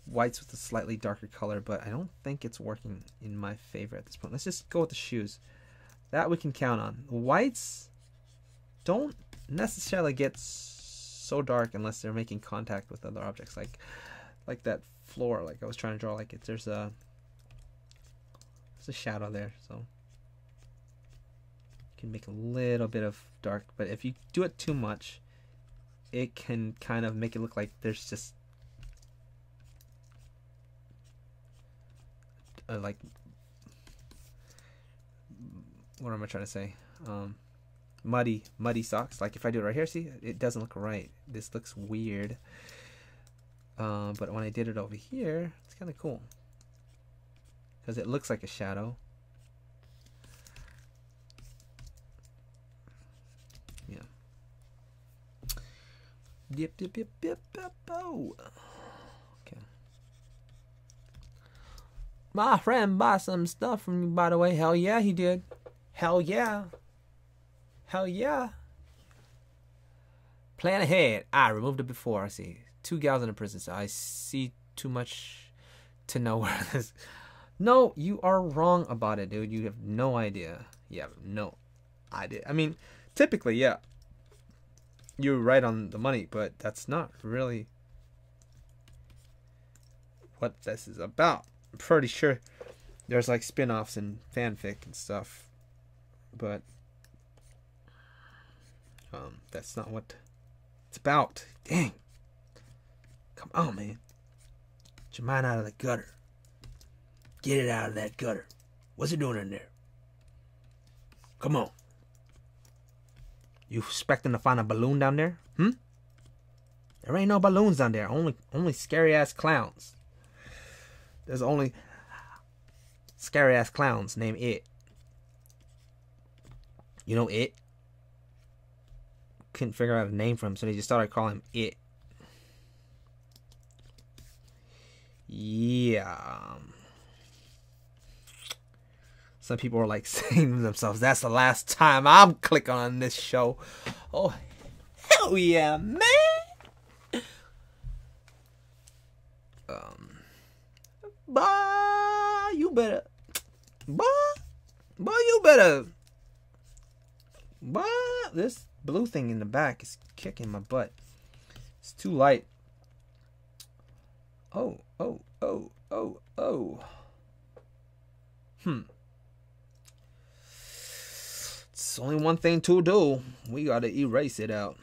whites with a slightly darker color, but I don't think it's working in my favor at this point. Let's just go with the shoes. That we can count on. The whites don't necessarily get so dark unless they're making contact with other objects, like that floor. Like I was trying to draw, like there's a shadow there, so you can make a little bit of dark. But if you do it too much, it can kind of make it look like there's just like, what am I trying to say? Muddy socks. Like if I do it right here, see, it doesn't look right. This looks weird. But when I did it over here, it's kind of cool because it looks like a shadow. Yeah. Yep. Oh. Okay. My friend bought some stuff from you, by the way. Hell yeah, he did. Hell yeah. Hell yeah. Plan ahead. I removed it before. I see 2 gals in a prison, so I see too much to know where this. No, you are wrong about it, dude. You have no idea. You have no idea. I mean, typically, yeah, you're right on the money, but that's not really what this is about. I'm pretty sure there's like spin-offs and fanfic and stuff, but that's not what it's about. Dang. Come on, man. Get your mind out of the gutter. Get it out of that gutter. What's it doing in there? Come on. You expecting to find a balloon down there? There ain't no balloons down there. Only scary ass clowns. There's only scary ass clowns named It. You know It? Couldn't figure out a name for him, so they just started calling him It. Yeah. Some people are like saying to themselves, that's the last time I'm clicking on this show. Oh, hell yeah, man. Boy, you better. Boy, you better. Boy, this blue thing in the back is kicking my butt. It's too light. Oh. It's only one thing to do. We gotta erase it out.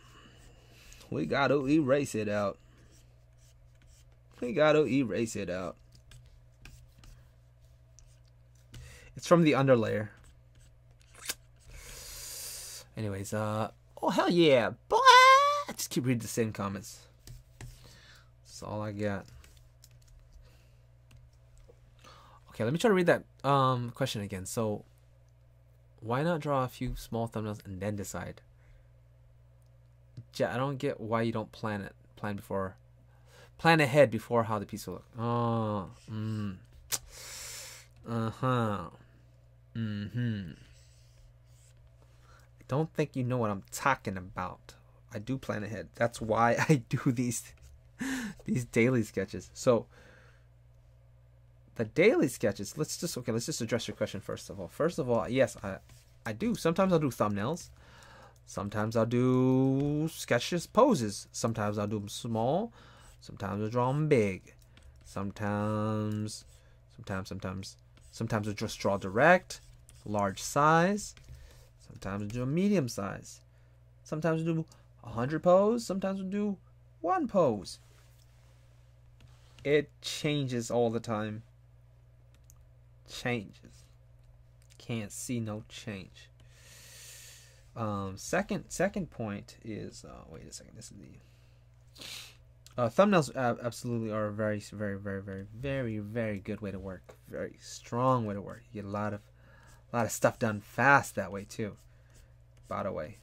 We gotta erase it out. It's from the underlayer. Anyways, oh hell yeah, boy! Just keep reading the same comments. That's all I got. Okay, let me try to read that question again. So, why not draw a few small thumbnails and then decide? I don't get why you don't plan ahead before how the piece will look. Oh, I don't think you know what I'm talking about. I do plan ahead. That's why I do these daily sketches. So the daily sketches, let's just address your question first of all. First of all, yes, I do. Sometimes I'll do thumbnails. Sometimes I'll do sketches, poses. Sometimes I'll do them small. Sometimes I'll draw them big. Sometimes I'll just draw direct, large size. Sometimes I'll do a medium size. Sometimes I'll do 100 pose. Sometimes I'll do 1 pose. It changes all the time. Changes. Can't see no change. Second point is wait a second. This is the thumbnails. Absolutely are a very good way to work. Very strong way to work. You get a lot of stuff done fast that way too. By the way,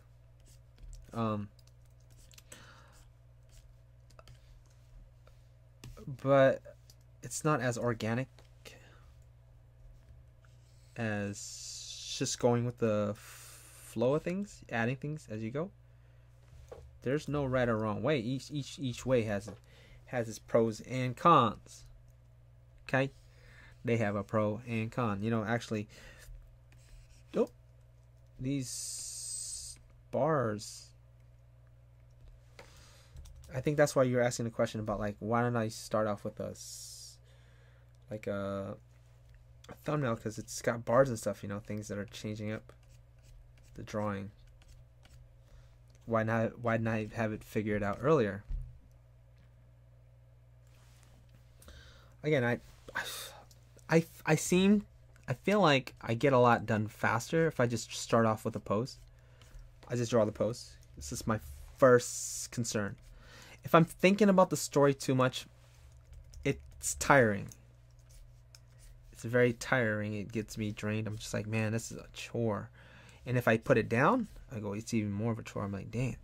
but it's not as organic as just going with the flow of things, adding things as you go. There's no right or wrong way. Each way has its pros and cons. Okay, they have a pro and con. You know, actually, these bars. I think that's why you're asking the question about like why don't I start off with a thumbnail, because it's got bars and stuff. You know, things that are changing up the drawing. Why didn't I have it figured out earlier? Again, I feel like I get a lot done faster if I just start off with a pose. I just draw the pose. This is my first concern. If I'm thinking about the story too much, it's tiring. It's very tiring. It gets me drained. I'm just like, man, this is a chore. And if I put it down, I go, it's even more of a chore. I'm like, damn,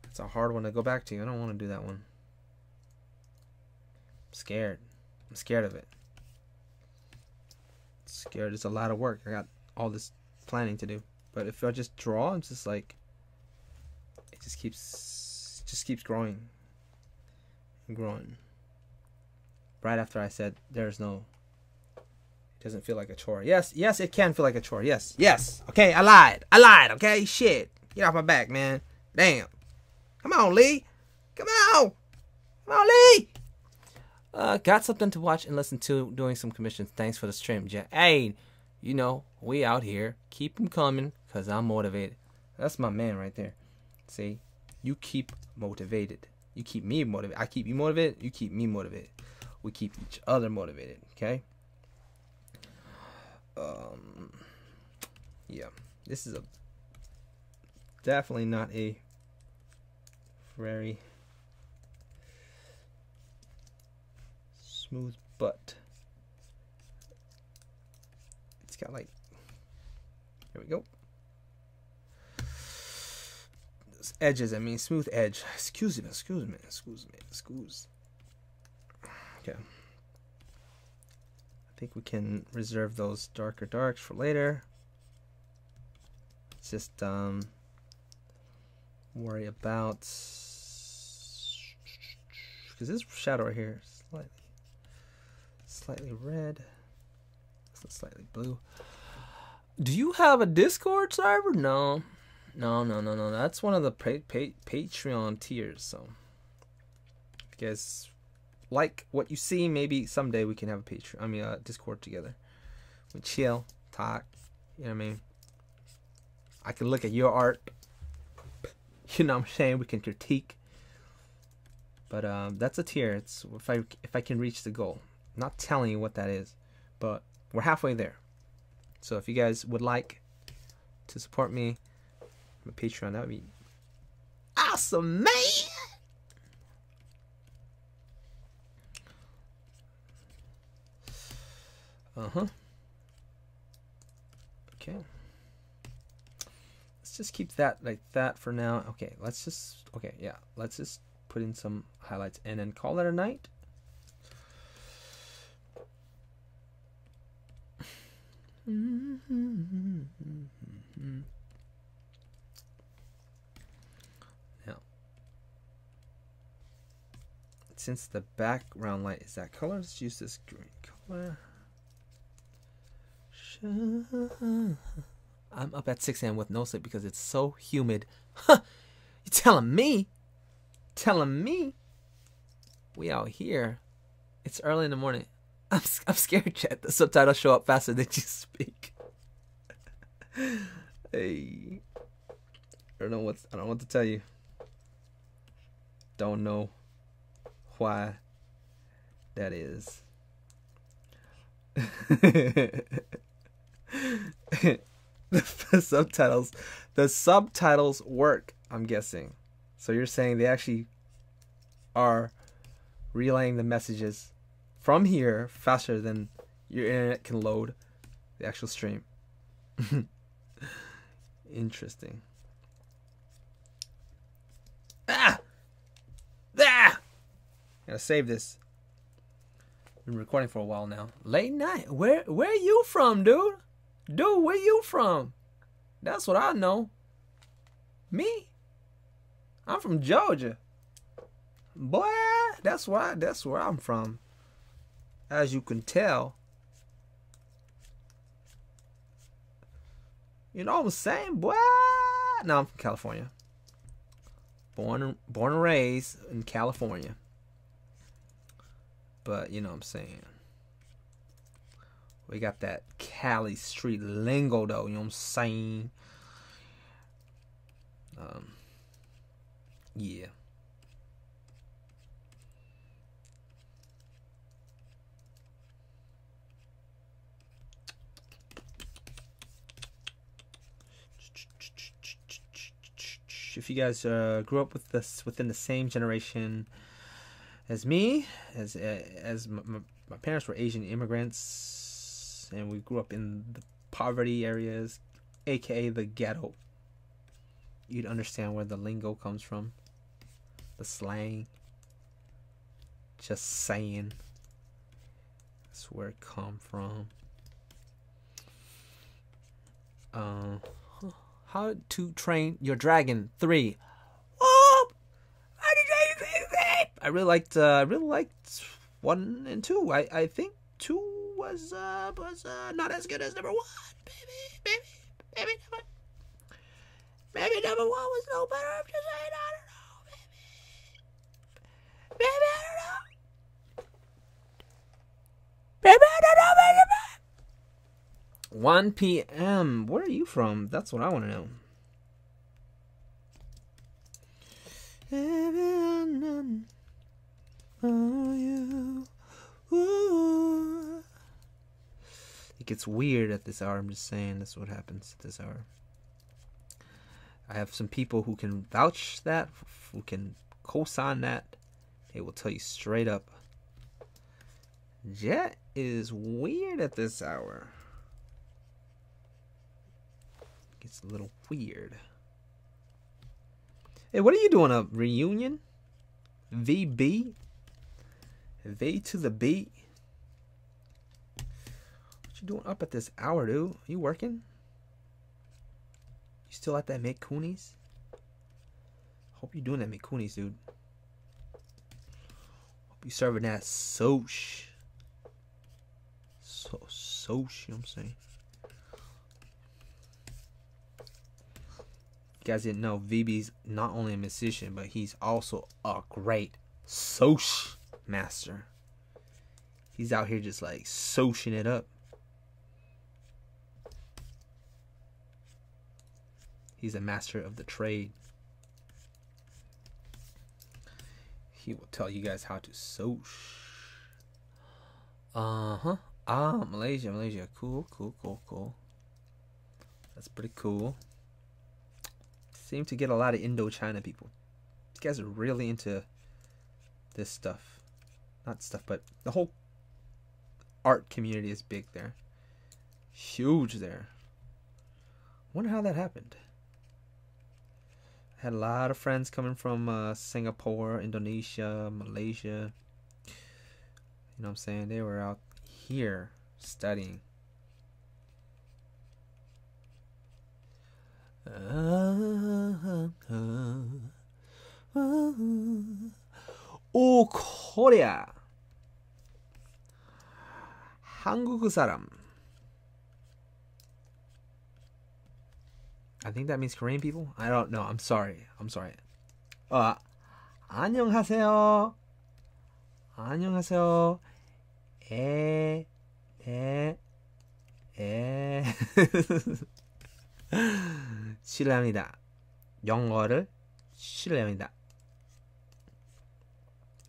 it's a hard one to go back to. I don't want to do that one. I'm scared. I'm scared of it. Scared. It's a lot of work. I got all this planning to do. But if I just draw, it's just like it just keeps growing and growing. Right after I said it doesn't feel like a chore. Yes, it can feel like a chore. Yes. Okay, I lied. Okay, shit. Get off my back, man. Damn. Come on, Lee. Come on, Lee. got something to watch and listen to doing some commissions. Thanks for the stream, Jen. Hey, you know, we out here. Keep them coming, because I'm motivated. That's my man right there. See? You keep motivated. You keep me motivated. I keep you motivated. You keep me motivated. We keep each other motivated, okay? Yeah. This is definitely not a very smooth butt. It's got like, here we go. Those edges, I mean smooth edge. Excuse me. Okay. I think we can reserve those darker darks for later. Let's just worry about, because this shadow right here is slightly red. It's slightly blue. Do you have a Discord server? No. That's one of the Patreon tiers. So if you guys like what you see, maybe someday we can have a Patreon. I mean, Discord together. We chill, talk. You know what I mean? I can look at your art. You know what I'm saying? We can critique. But that's a tier. It's if I can reach the goal. I'm not telling you what that is, but we're halfway there. So if you guys would like to support me, my Patreon, that would be awesome, man. Okay. Let's just keep that like that for now. Okay, let's just put in some highlights and then call it a night. Now, since the background light is that color, let's use this green color. I'm up at 6 a.m. with no sleep because it's so humid. Huh? You telling me? We out here. It's early in the morning. I'm scared, chat. The subtitles show up faster than you speak. Hey, I don't know what to tell you. Don't know why that is. The subtitles work, I'm guessing. So you're saying they actually are relaying the messages from here faster than your internet can load the actual stream. Interesting. Gotta save this. Been recording for a while now. Late night. Where you from, dude? Dude, where you from? That's what I know. Me? I'm from Georgia. Boy, that's where I'm from. As you can tell. You know what I'm saying, boy? No, I'm from California. Born and raised in California. But you know what I'm saying. We got that Cali street lingo though, you know what I'm saying? Yeah. If you guys grew up with this within the same generation as me, as my parents were Asian immigrants, and we grew up in the poverty areas, aka the ghetto, you'd understand where the lingo comes from, the slang. Just saying, that's where it come from. How to Train Your Dragon 3. Oh, I really liked 1 and 2. I think 2 was not as good as number 1. Maybe number 1 was no better. I'm just saying, I don't know. Maybe I don't know. 1 p.m. Where are you from? That's what I want to know. It gets weird at this hour. I'm just saying, that's what happens at this hour. I have some people who can vouch that, who can co-sign that. They will tell you straight up, Jet is weird at this hour. Gets a little weird. Hey, what are you doing? A reunion? VB? V to the B? What you doing up at this hour, dude? You working? You still at that McCoonies? Hope you're doing that McCoonies, dude. Hope you serving that soch. Soch, you know what I'm saying? You guys didn't know, VB's not only a musician, but he's also a great soch master. He's out here just like soching it up. He's a master of the trade. He will tell you guys how to soch. Ah, Malaysia. Cool. That's pretty cool. Seem to get a lot of Indochina people. These guys are really into this stuff. Not stuff, but the whole art community is big there. Huge there. Wonder how that happened. I had a lot of friends coming from Singapore, Indonesia, Malaysia. You know what I'm saying? They were out here studying. 오, 코리아. 한국 사람. I think that means Korean people. I don't know. I'm sorry. 안녕하세요. 실례합니다. 영어를 실례합니다.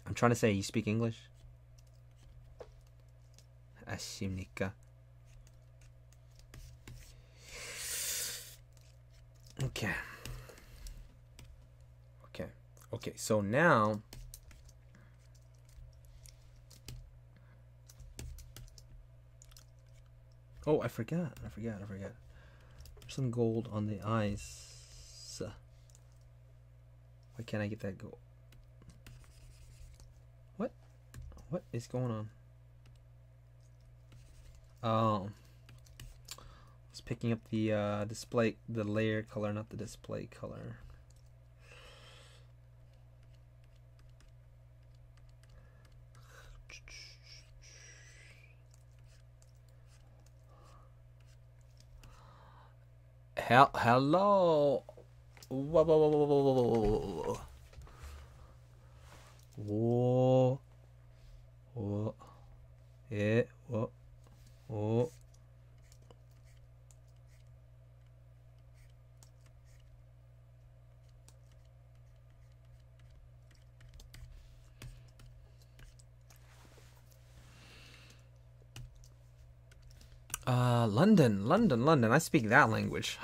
I'm trying to say, you speak English? 아십니까? Okay, so now I forgot. There's some gold on the eyes. Why can't I get that gold? What is going on? Oh, it's picking up the display, the layer color, not the display color. Hello. Whoa. Yeah. Whoa. London. I speak that language.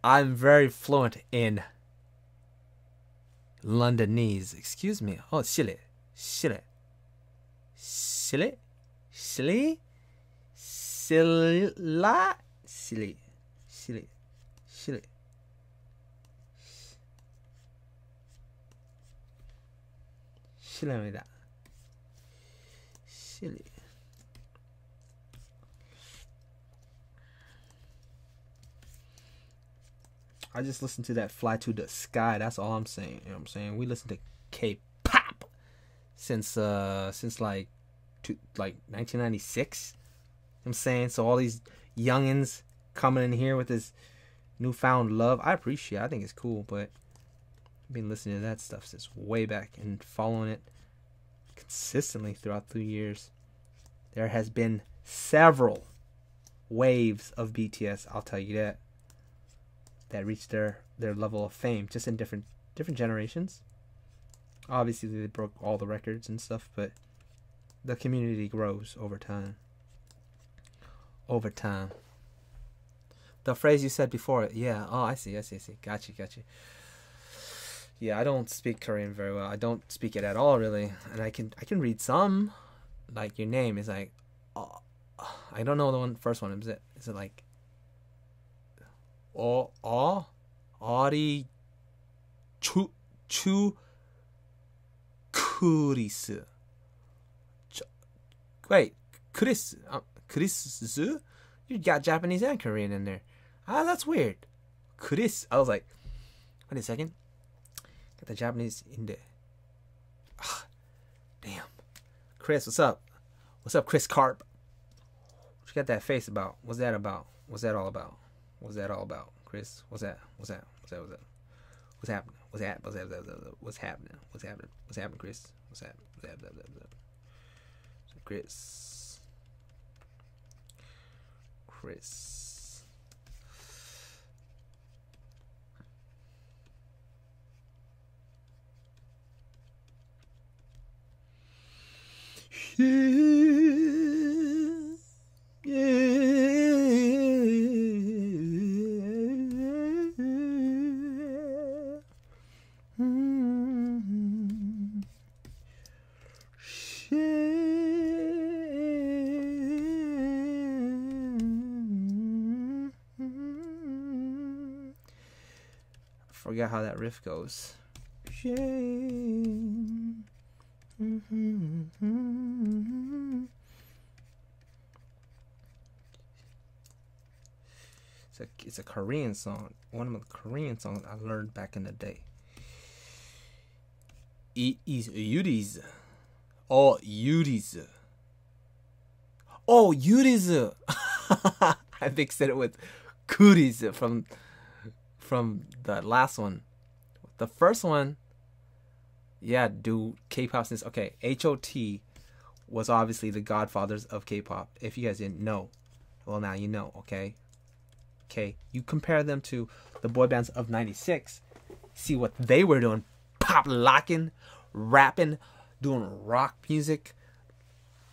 I'm very fluent in Londonese. Excuse me. Oh, silly. 실례합니다. silly. I just listened to that Fly to the Sky. That's all I'm saying. You know what I'm saying? We listen to K-pop since like 1996. You know what I'm saying? So all these youngins coming in here with this newfound love, I appreciate it. I think it's cool, but I've been listening to that stuff since way back and following it consistently throughout the years. There has been several waves of BTS, I'll tell you that. That reached their level of fame just in different generations. Obviously they broke all the records and stuff, but the community grows over time. Over time. The phrase you said before, yeah, oh, I see. Got you. Yeah, I don't speak Korean very well. I don't speak it at all, really. And I can read some. Like, your name is like, I don't know the first one. Is it like, Ori Chu Kuris. Wait, Chris, you got Japanese and Korean in there. Ah, that's weird. Chris, I was like, wait a second. Got the Japanese in there. Ah, damn. Chris, what's up? What's up, Chris Carp? What you got that face about? What's that about? What's that all about? What's that all about, Chris? What's that? What's happening? What's happening, Chris? What's happening? Chris. Forget how that riff goes. It's a Korean song. One of the Korean songs I learned back in the day. It is Yuri's. Oh, Yuri's. Oh, Yuri's. I mixed it with Kuri's from the last one. The first one, yeah, dude, K-pop since, okay, H.O.T. was obviously the godfathers of K-pop. If you guys didn't know, well, now you know, okay? Okay, you compare them to the boy bands of 96, see what they were doing, pop locking, rapping, doing rock music,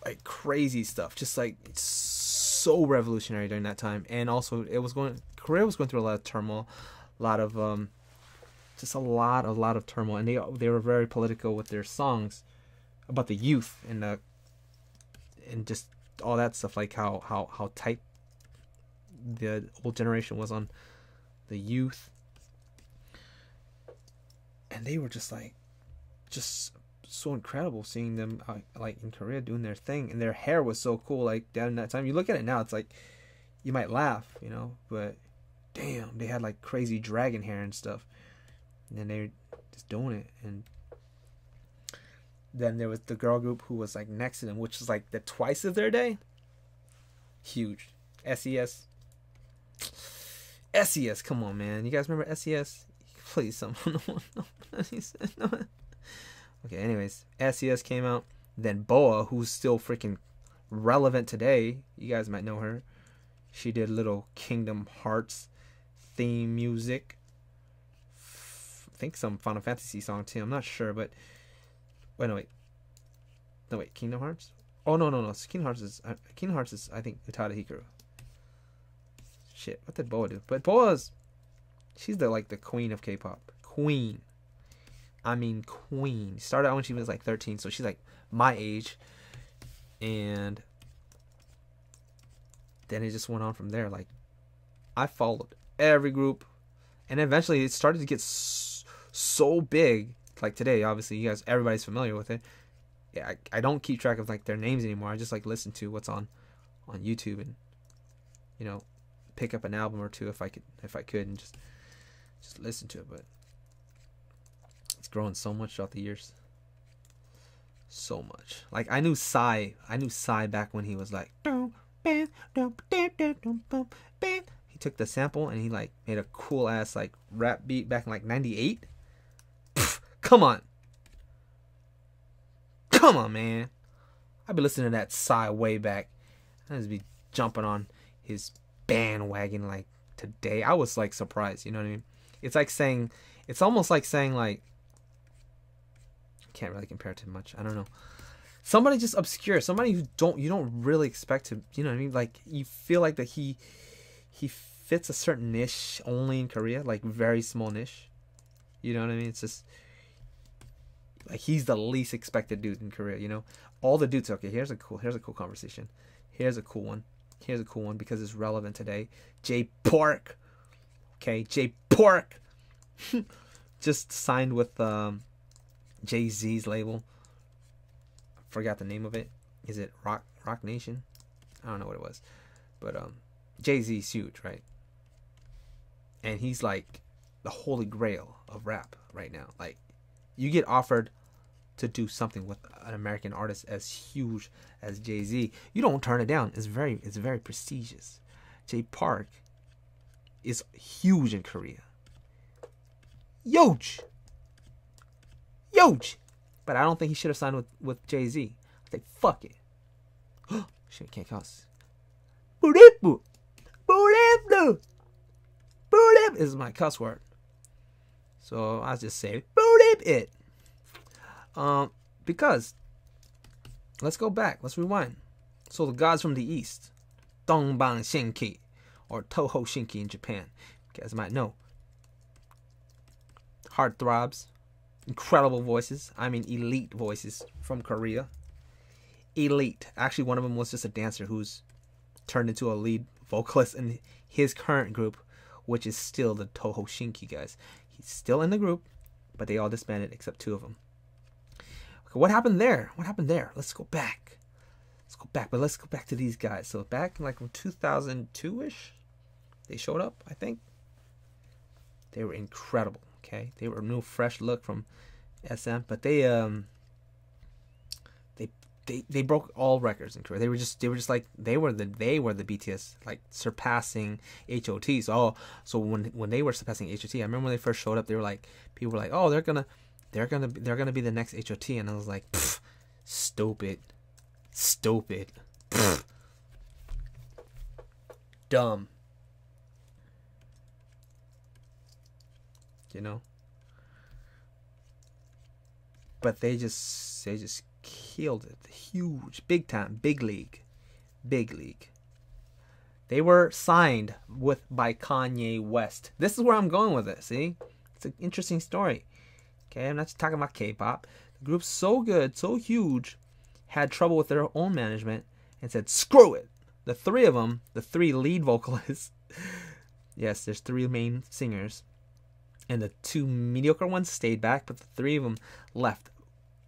like crazy stuff, just like so revolutionary during that time. And also Korea was going through a lot of turmoil, a lot of turmoil, and they were very political with their songs about the youth and just all that stuff, like how tight the old generation was on the youth, and they were just so incredible seeing them like in Korea doing their thing, and their hair was so cool. Like down in that time, you look at it now, it's like you might laugh, but damn, they had like crazy dragon hair and stuff, and then they're just doing it. And then there was the girl group who was like next to them, which was like the twice of their day. Huge. SES, come on, man. You guys remember SES? Please, someone. No. Okay, anyways, SES came out. Then Boa, who's still freaking relevant today. You guys might know her. She did little Kingdom Hearts theme music. I think some Final Fantasy song too. I'm not sure, but wait. Kingdom Hearts? Oh no. Kingdom Hearts is I think Utada Hikaru. Shit, what did Boa do? But she's the queen of K-pop. Queen. Started out when she was like 13, so she's like my age. And then it just went on from there. Like, I followed every group, and eventually it started to get so big. Like today, obviously, everybody's familiar with it. Yeah, I don't keep track of like their names anymore. I just like listen to what's on YouTube, and pick up an album or two if I could, and just listen to it. But it's grown so much throughout the years. So much. Like I knew Psy back when he was like, he took the sample and he like made a cool ass like rap beat back in like 98. Come on, man. I've been listening to that Psy way back. I just be jumping on his bandwagon like today. I was like surprised, you know what I mean? It's almost like saying like, I can't really compare it to much. I don't know. Somebody just obscure, somebody who you don't really expect to, you know what I mean? Like you feel like that he fits a certain niche only in Korea, like very small niche. You know what I mean? It's just like he's the least expected dude in Korea, you know? All the dudes, okay, here's a cool conversation. Here's a cool one because it's relevant today. J Park. Okay, J Park just signed with Jay-Z's label. Forgot the name of it. Is it Rock Nation? I don't know what it was. But Jay-Z's huge, right? And he's like the holy grail of rap right now. Like you get offered to do something with an American artist as huge as Jay-Z, you don't turn it down. It's very prestigious. J Park is huge in Korea. Huge. But I don't think he should have signed with Jay-Z. I think fuck it. Shit, can't cuss. Boodip is my cuss word. So I just say boodip it. Because let's go back. Let's rewind. So the gods from the east, Dongbang Shinki, or Toho Shinki in Japan. You guys might know. Heartthrobs, incredible voices. I mean, elite voices from Korea. Elite. Actually, one of them was just a dancer who's turned into a lead vocalist in his current group, which is still the Toho Shinki guys. He's still in the group, but they all disbanded except 2 of them. Okay, what happened there? Let's go back. But let's go back to these guys. So back in like 2002-ish, they showed up, I think. They were incredible. Okay, they were a new, fresh look from SM, but they broke all records in Korea. They were just like they were the BTS, like surpassing HOT. So when they were surpassing HOT, I remember when they first showed up, they were like, people were like, oh, they're gonna be the next HOT, and I was like, stupid, dumb. You know, but they just killed it. Huge, big time, big league. They were signed by Kanye West. This is where I'm going with it. See, it's an interesting story. Okay, I'm not just talking about K-pop. The group's so good, so huge, had trouble with their own management and said, screw it. The 3 of them, the 3 lead vocalists. Yes, there's 3 main singers. And the 2 mediocre ones stayed back, but the 3 of them left.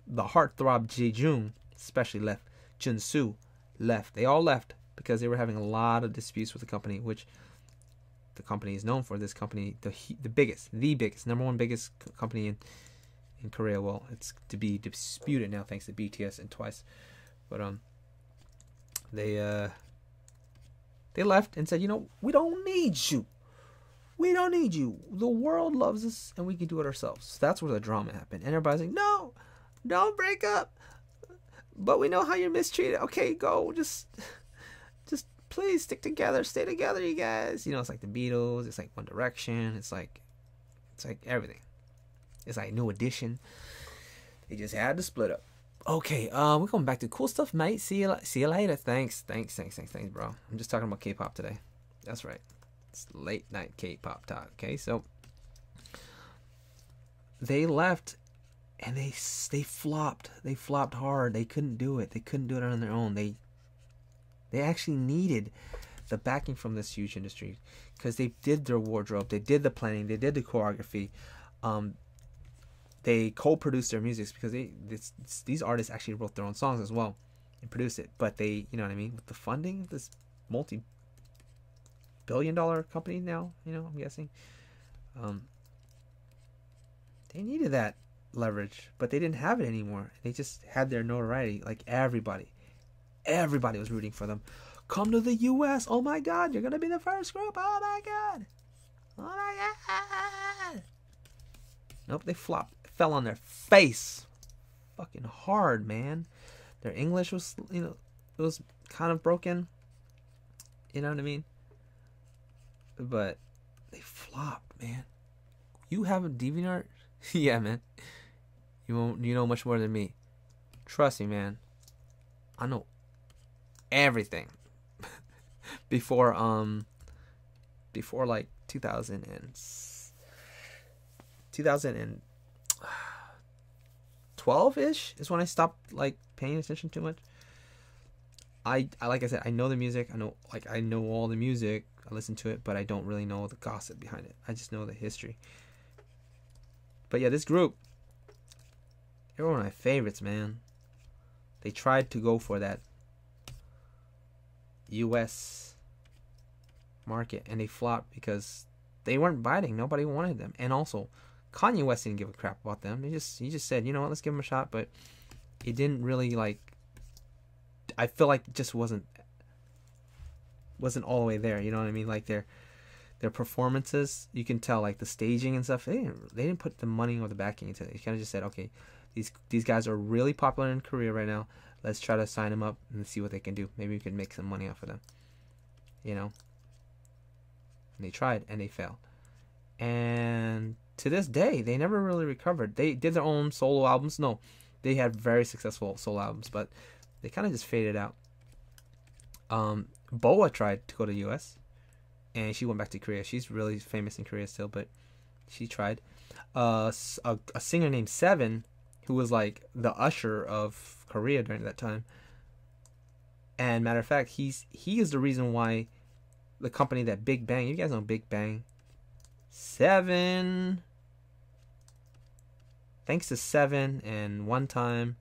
The heartthrob Jejung especially left. Junsu left. They all left because they were having a lot of disputes with the company, which the company is known for. This company, the biggest, number 1 biggest company in Korea. Well, it's to be disputed now thanks to BTS and Twice. But they left and said, you know, we don't need you. The world loves us, and we can do it ourselves. So that's where the drama happened. And everybody's like, no, don't break up. But we know how you're mistreated. Okay, go. Just please stick together. Stay together, you guys. You know, it's like the Beatles. It's like One Direction. It's like everything. It's like New Edition. They just had to split up. Okay, we're going back to cool stuff, mate. See you later. Thanks, bro. I'm just talking about K-pop today. That's right. It's late night K-pop talk. Okay, so they left and they flopped. They flopped hard. They couldn't do it. They couldn't do it on their own. They actually needed the backing from this huge industry because they did their wardrobe, they did the planning, they did the choreography. They co-produced their music because these artists actually wrote their own songs as well and produced it. But they, you know what I mean, with the funding, this multi-billion-dollar company now, you know, I'm guessing, they needed that leverage, but they didn't have it anymore. They just had their notoriety. Like everybody was rooting for them. Come to the US. Oh my God, you're gonna be the first group. Oh my God. Nope, they flopped. Fell on their face. Fucking hard, man. Their English was, you know, it was kind of broken. You know what I mean? But they flopped, man. You have a DeviantArt? Yeah, man. You know much more than me. Trust me, man. I know everything. before like 2012-ish is when I stopped like paying attention too much. I like I said, I know the music. I know all the music. I listen to it, but I don't really know the gossip behind it. I just know the history. But yeah, this group, they're one of my favorites, man. They tried to go for that US market, and they flopped because they weren't biting. Nobody wanted them. And also, Kanye West didn't give a crap about them. He just said, you know what, let's give them a shot. But it didn't really, like, I feel like it just wasn't all the way there. You know what I mean? Like their performances, you can tell, like the staging and stuff. They didn't put the money or the backing into it. They kind of just said, okay, these guys are really popular in Korea right now. Let's try to sign them up and see what they can do. Maybe we can make some money off of them. You know? And they tried and they failed. And to this day, they never really recovered. They did their own solo albums. No, they had very successful solo albums, but they kind of just faded out. Boa tried to go to the US, and she went back to Korea. She's really famous in Korea still, but she tried. A singer named Seven, who was like the usher of Korea during that time. And matter of fact, he is the reason why the company that Big Bang, you guys know Big Bang, Seven. Thanks to Seven and One Time,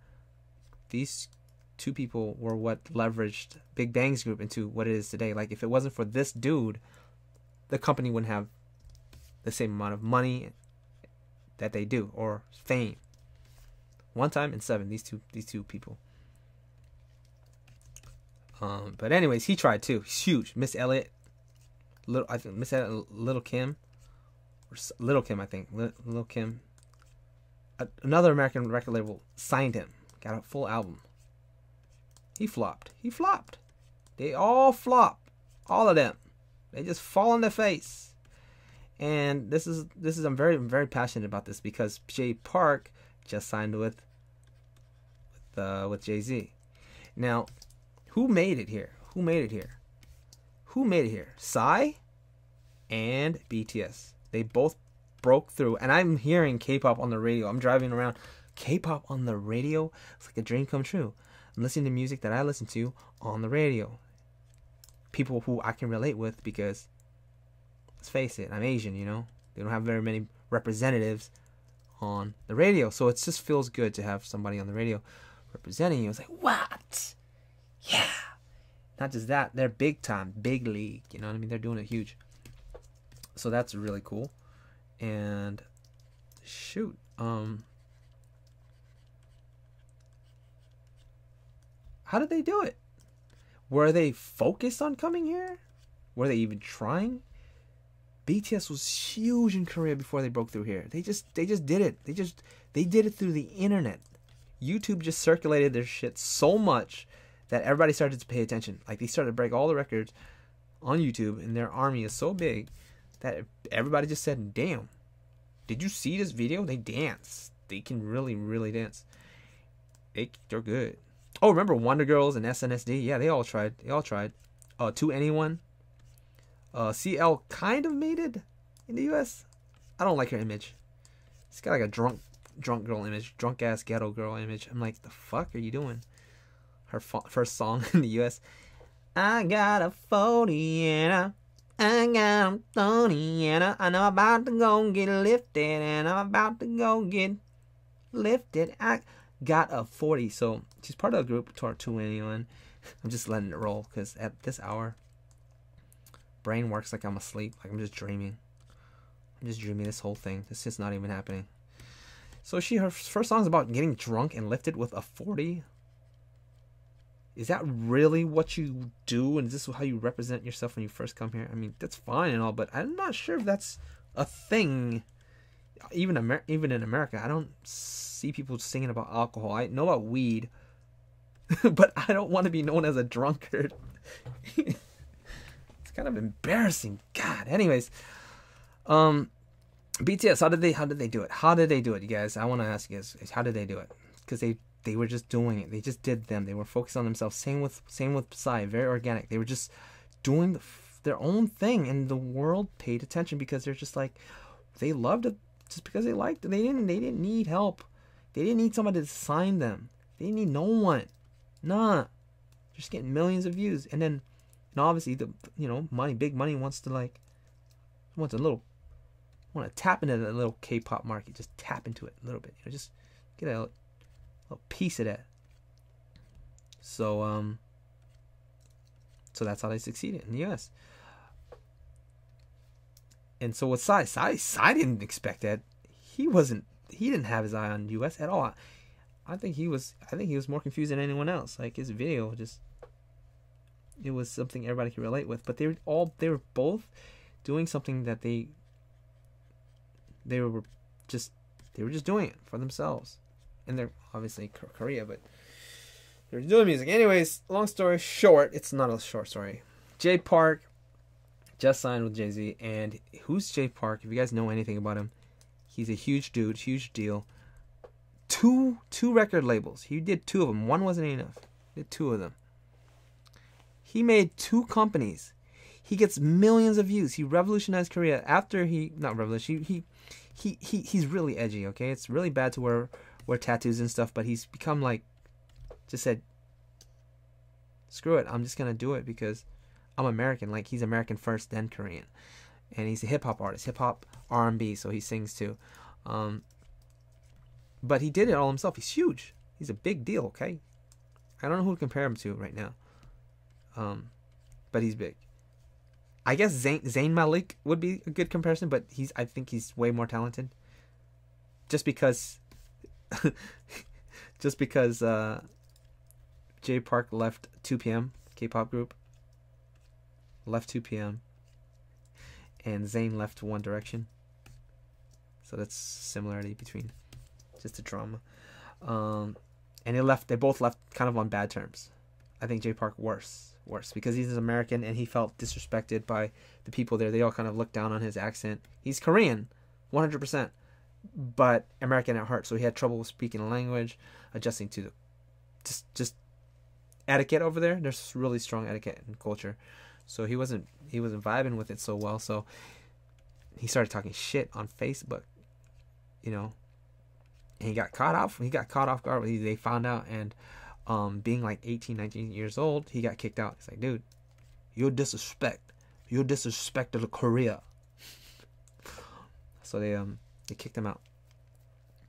these two people were what leveraged Big Bang's group into what it is today. Like, if it wasn't for this dude, the company wouldn't have the same amount of money that they do, or fame. One Time and Seven, these two people. But anyways, he tried too. He's huge. Miss Elliott, Little Kim, I think. Little Kim. Another American record label signed him. Got a full album. He flopped. They all flop. All of them. They just fall on their face. And this is I'm very, very passionate about this because Jay Park just signed with Jay-Z. Now, who made it here? Psy and BTS. They both broke through, and I'm hearing K-pop on the radio. I'm driving around. K-pop on the radio? It's like a dream come true. I'm listening to music that I listen to on the radio. People who I can relate with because, let's face it, I'm Asian, you know? They don't have very many representatives on the radio. So it just feels good to have somebody on the radio representing you. It's like, what? Yeah. Not just that, they're big time, big league. You know what I mean? They're doing it huge. So that's really cool. And shoot, how did they do it? Were they focused on coming here? Were they even trying? BTS was huge in Korea before they broke through here. They just did it. They did it through the internet. YouTube just circulated their shit so much that everybody started to pay attention. Like, they started to break all the records on YouTube, and their army is so big that everybody just said, damn, did you see this video? They dance. They can really, really dance. They're good. Oh, remember Wonder Girls and SNSD? Yeah, they all tried. 2NE1. CL kind of made it in the US. I don't like her image. She's got like a drunk girl image. Drunk ass ghetto girl image. I'm like, the fuck are you doing? Her first song in the US. I got a 40 and I got a 30 and I'm about to go get lifted and I'm about to go get lifted. I got a 40. So she's part of a group toward 2NE1. I'm just letting it roll because at this hour, brain works like I'm asleep. Like I'm just dreaming. This whole thing. This is not even happening. So her first song is about getting drunk and lifted with a 40. Is that really what you do? And is this how you represent yourself when you first come here? I mean, that's fine and all, but I'm not sure if that's a thing. Even in America, I don't see people singing about alcohol. I know about weed, but I don't want to be known as a drunkard. kind of embarrassing. God. Anyways, BTS, how did they do it? How did they do it, you guys? I want to ask you guys, how did they do it? Because they were just doing it. They just did them. They were focused on themselves. Same with Psy. Very organic. They were just doing their own thing, and the world paid attention because they're just like, they loved it just because they liked it. They didn't need help. They didn't need somebody to sign them. They didn't need no one. Nah. Just getting millions of views, and obviously the big money wants to tap into that little K-pop market. Just tap into it a little bit. Just get a little piece of that. So that's how they succeeded in the US. And so with Psy didn't expect that. He didn't have his eye on the US at all. I think he was more confused than anyone else. Like, his video it was something everybody could relate with. But they were both doing something that they were just doing it for themselves. And they're obviously Korea, but they're doing music. Anyways, long story short, it's not a short story. Jay Park just signed with Jay-Z, and who's Jay Park? If you guys know anything about him, he's a huge dude, huge deal. Two record labels. He did 2 of them. One wasn't enough. He did 2 of them. He made 2 companies. He gets millions of views. He revolutionized Korea. After he's really edgy, okay? It's really bad to wear tattoos and stuff, but he's become like, just said, screw it, I'm just gonna do it because I'm American. Like, he's American first, then Korean. And he's a hip-hop artist, hip-hop R&B, so he sings too. But he did it all himself. He's huge. He's a big deal, okay? I don't know who to compare him to right now. But he's big. I guess Zayn Malik would be a good comparison, but I think he's way more talented. Just because Jay Park left 2PM, K-pop group. Left 2PM. And Zayn left One Direction. So that's similarity between just the drama. And they both left kind of on bad terms. I think Jay Park worse because he's an American and he felt disrespected by the people there. They all kind of looked down on his accent. He's Korean, 100%, but American at heart. So he had trouble speaking the language, adjusting to the just etiquette over there. There's really strong etiquette and culture. So he wasn't vibing with it so well. So he started talking shit on Facebook, and he got caught off guard. They found out, and being like 18, 19 years old, he got kicked out. It's like, dude, you're disrespected to Korea. So they kicked him out.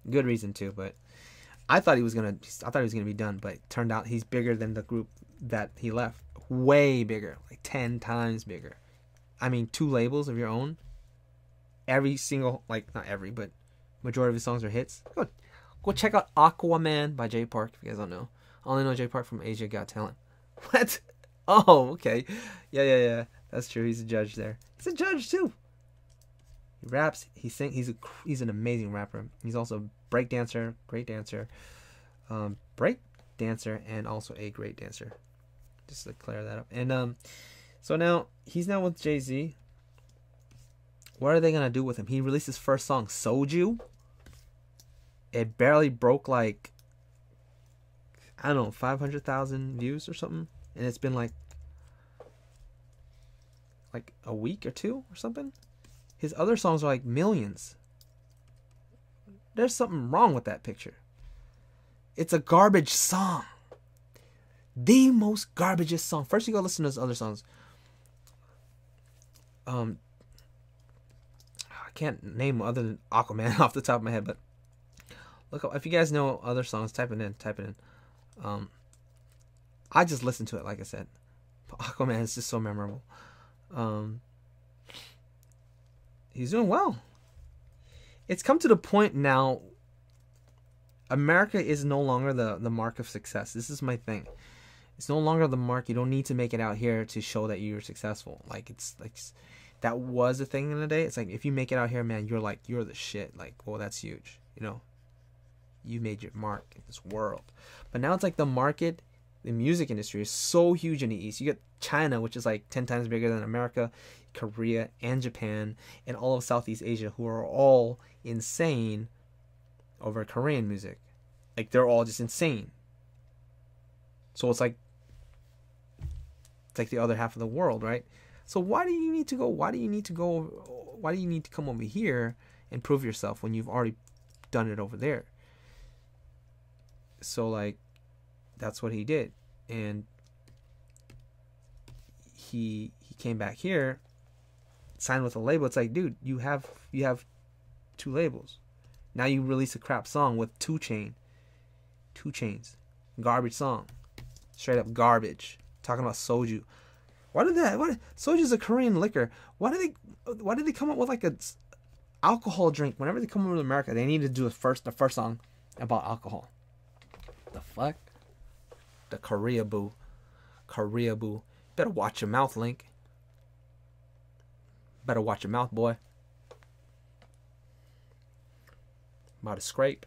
Good reason too, but I thought he was gonna be done, but it turned out he's bigger than the group that he left. Way bigger, like 10 times bigger. I mean, 2 labels of your own. Every single, like, not every, but majority of his songs are hits. Go check out Aquaman by Jay Park if you guys don't know. I only know Jay Park from Asia Got Talent. What? Oh, okay. Yeah. That's true. He's a judge there. He's a judge too. He raps. He sings. He's an amazing rapper. He's also a break dancer, great dancer, and also a great dancer. Just to clear that up. And so now he's now with Jay-Z. What are they gonna do with him? He released his first song, Soju. It barely broke like, I don't know, 500,000 views or something, and it's been like a week or 2 or something. His other songs are like millions. There's something wrong with that picture. It's a garbage song. The most garbagest song. First you go listen to his other songs. I can't name other than Aquaman off the top of my head, but look up, if you guys know other songs, type it in. I just listened to it, like I said. But Aquaman is just so memorable. He's doing well. It's come to the point now, America is no longer the mark of success. This is my thing. It's no longer the mark. You don't need to make it out here to show that you're successful. Like, it's like, that was a thing in the day. It's like, if you make it out here, man, you're the shit. Like, well, that's huge. You made your mark in this world. But now it's like the market, the music industry is so huge in the East. You get China, which is like 10 times bigger than America, Korea, and Japan, and all of Southeast Asia, who are all insane over Korean music. Like, they're all just insane. So it's like the other half of the world, right? So why do you need to go? Why do you need to come over here and prove yourself when you've already done it over there? So like, that's what he did, and he came back here, signed with a label. It's like, dude, you have 2 labels. Now you release a crap song with 2 Chainz, garbage song, straight up garbage. Talking about soju. Soju's a Korean liquor. Why did they come up with like a alcohol drink? Whenever they come over to America, they need to do the first song about alcohol. The fuck? The Korea boo. Better watch your mouth, Link. Better watch your mouth, boy. About to scrape.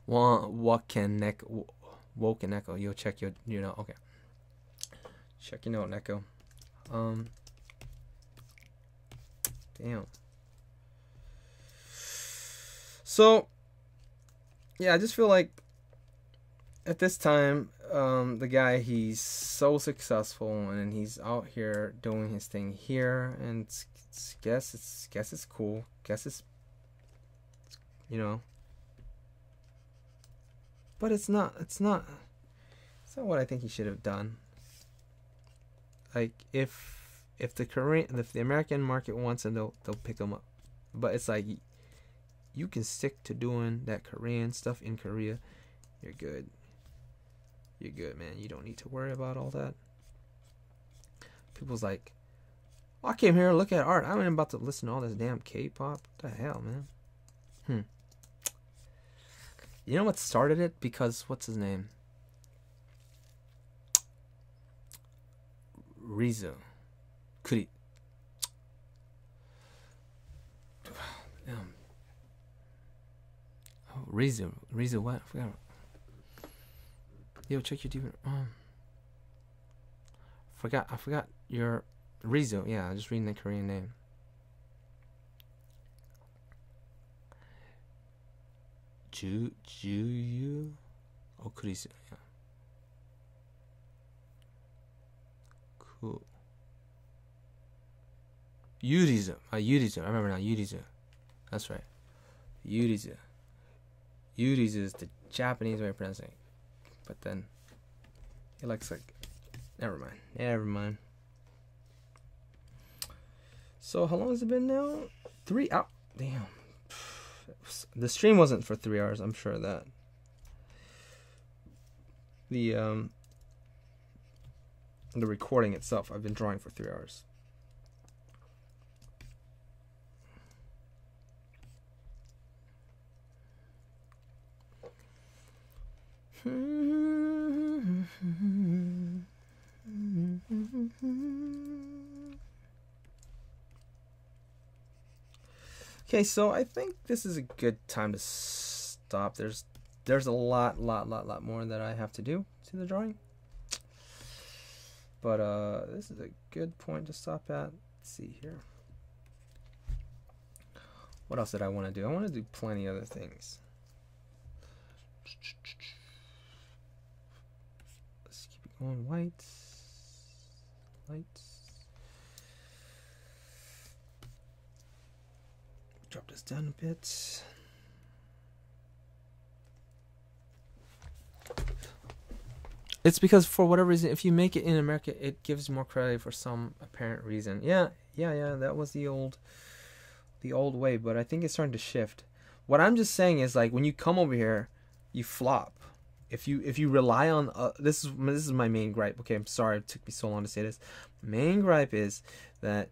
Woken Echo. Yo, check your note. Okay. Check your note, Echo. Damn. So, yeah, I just feel like at this time, the guy, he's so successful and he's out here doing his thing here, and guess it's cool. Guess it's, you know. But it's not what I think he should have done. Like, if the American market wants him, they'll pick him up. But it's like, you can stick to doing that Korean stuff in Korea. You're good. You're good, man. You don't need to worry about all that. People's like, oh, I came here to look at art. I ain't about to listen to all this damn K-pop. What the hell, man? You know what started it? Because, what's his name? Rizzo. Kuri. Oh, Rizzo. Rizzo what? I forgot. Yo, check your TV. I forgot your Rizzo. Yeah, I'm just reading the Korean name. Juyu. Oh, Chris. Yeah. Cool. Yurizu. Yurizu. I remember now. Yurizu. That's right. Yurizu. Yurizu is the Japanese way of pronouncing it. But then it looks like. Never mind. So how long has it been now? 3 hours. Damn. The stream wasn't for 3 hours, I'm sure of that. The recording itself, I've been drawing for 3 hours. Okay, so I think this is a good time to stop. There's a lot more that I have to do to the drawing. But this is a good point to stop at. Let's see here. What else did I want to do? I want to do plenty of other things. Let's keep it going. Whites. Lights. Drop this down a bit. It's because for whatever reason, if you make it in America, it gives more credit for some apparent reason. Yeah. That was the old way, but I think it's starting to shift. What I'm just saying is, like, when you come over here, you flop. If you rely on this is my main gripe. Okay, I'm sorry it took me so long to say this. Main gripe is that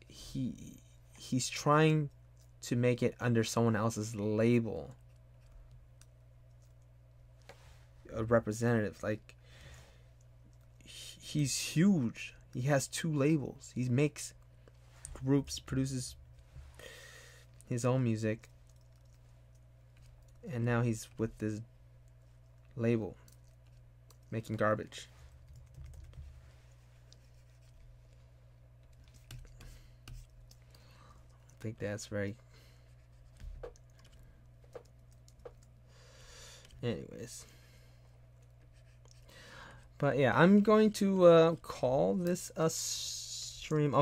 he's trying to make it under someone else's label. A representative, like, he's huge. He has 2 labels. He makes groups, produces his own music, and now he's with this label. Making garbage. I think that's very... Anyways. But yeah, I'm going to call this a stream.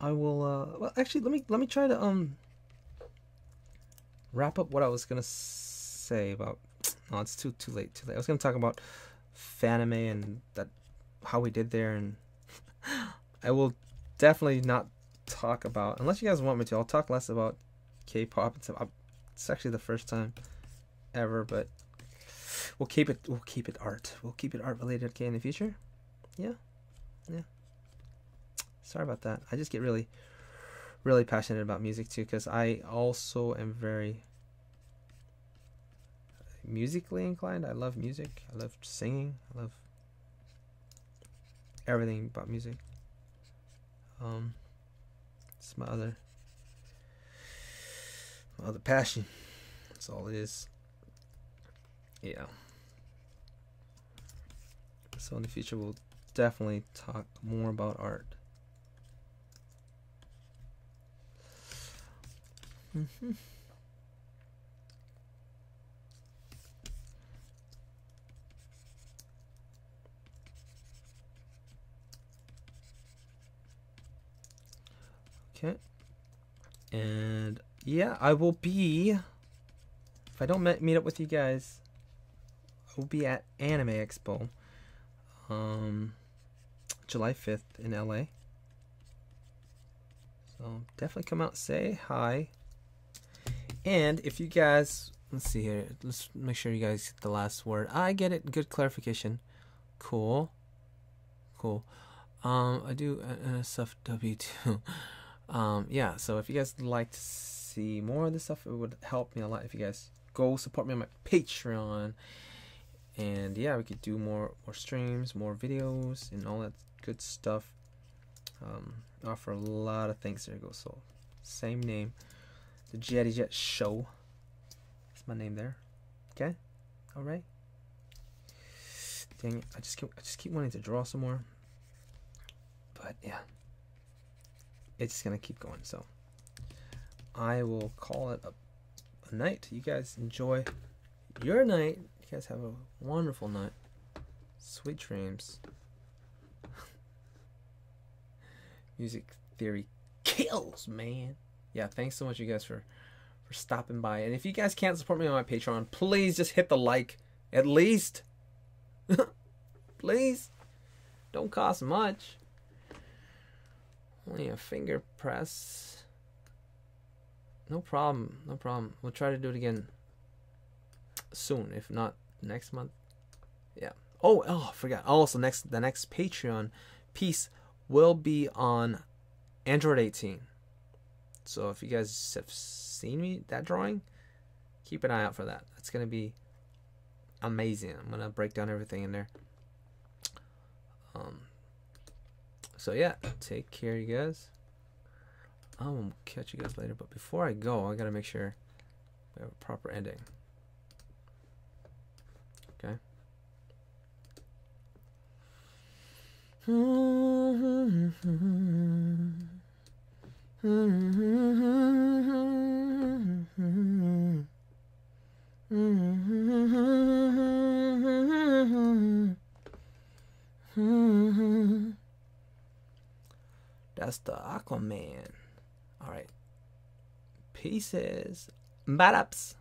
I will well, actually, let me try to wrap up what I was gonna say about... No, it's too late. I was gonna talk about Fanime and that how we did there, and I will definitely not talk about, unless you guys want me to. I'll talk less about K-pop and stuff. It's actually the first time ever, but we'll keep it art. We'll keep it art related, okay, in the future. Yeah. Sorry about that. I just get really passionate about music too, because I also am very musically inclined. I love music. I love singing. I love everything about music. It's my other passion. That's all it is. Yeah. So in the future, we'll definitely talk more about art. Okay. And yeah, I will be, if I don't meet up with you guys, I will be at Anime Expo July 5th in LA. So definitely come out, say hi. And if you guys, let's see here, let's make sure you guys get the last word. I get it. Good clarification. Cool. I do NSFW too. Yeah, so if you guys would like to see more of this stuff, it would help me a lot if you guys go support me on my Patreon. And yeah, we could do more streams, more videos, and all that good stuff. Offer a lot of things. There you go. So same name, the Jetty Jet Show. That's my name there. Okay. All right. Dang it! I just keep wanting to draw some more, but yeah, it's just gonna keep going. So I will call it a night. You guys enjoy your night. You guys have a wonderful night. Sweet dreams. Music theory kills, man. Yeah, thanks so much, you guys, for stopping by. And if you guys can't support me on my Patreon, please just hit the like, at least. Please. Don't cost much. Only a finger press. No problem. We'll try to do it again soon, if not next month. Yeah. Oh, I forgot. Also, the next Patreon piece will be on Android 18. So if you guys have seen that drawing, keep an eye out for that. It's gonna be amazing. I'm gonna break down everything in there. So yeah, take care, you guys. I will catch you guys later. But before I go, I gotta make sure we have a proper ending. Okay. That's the Aquaman. All right. Pieces. Badaps.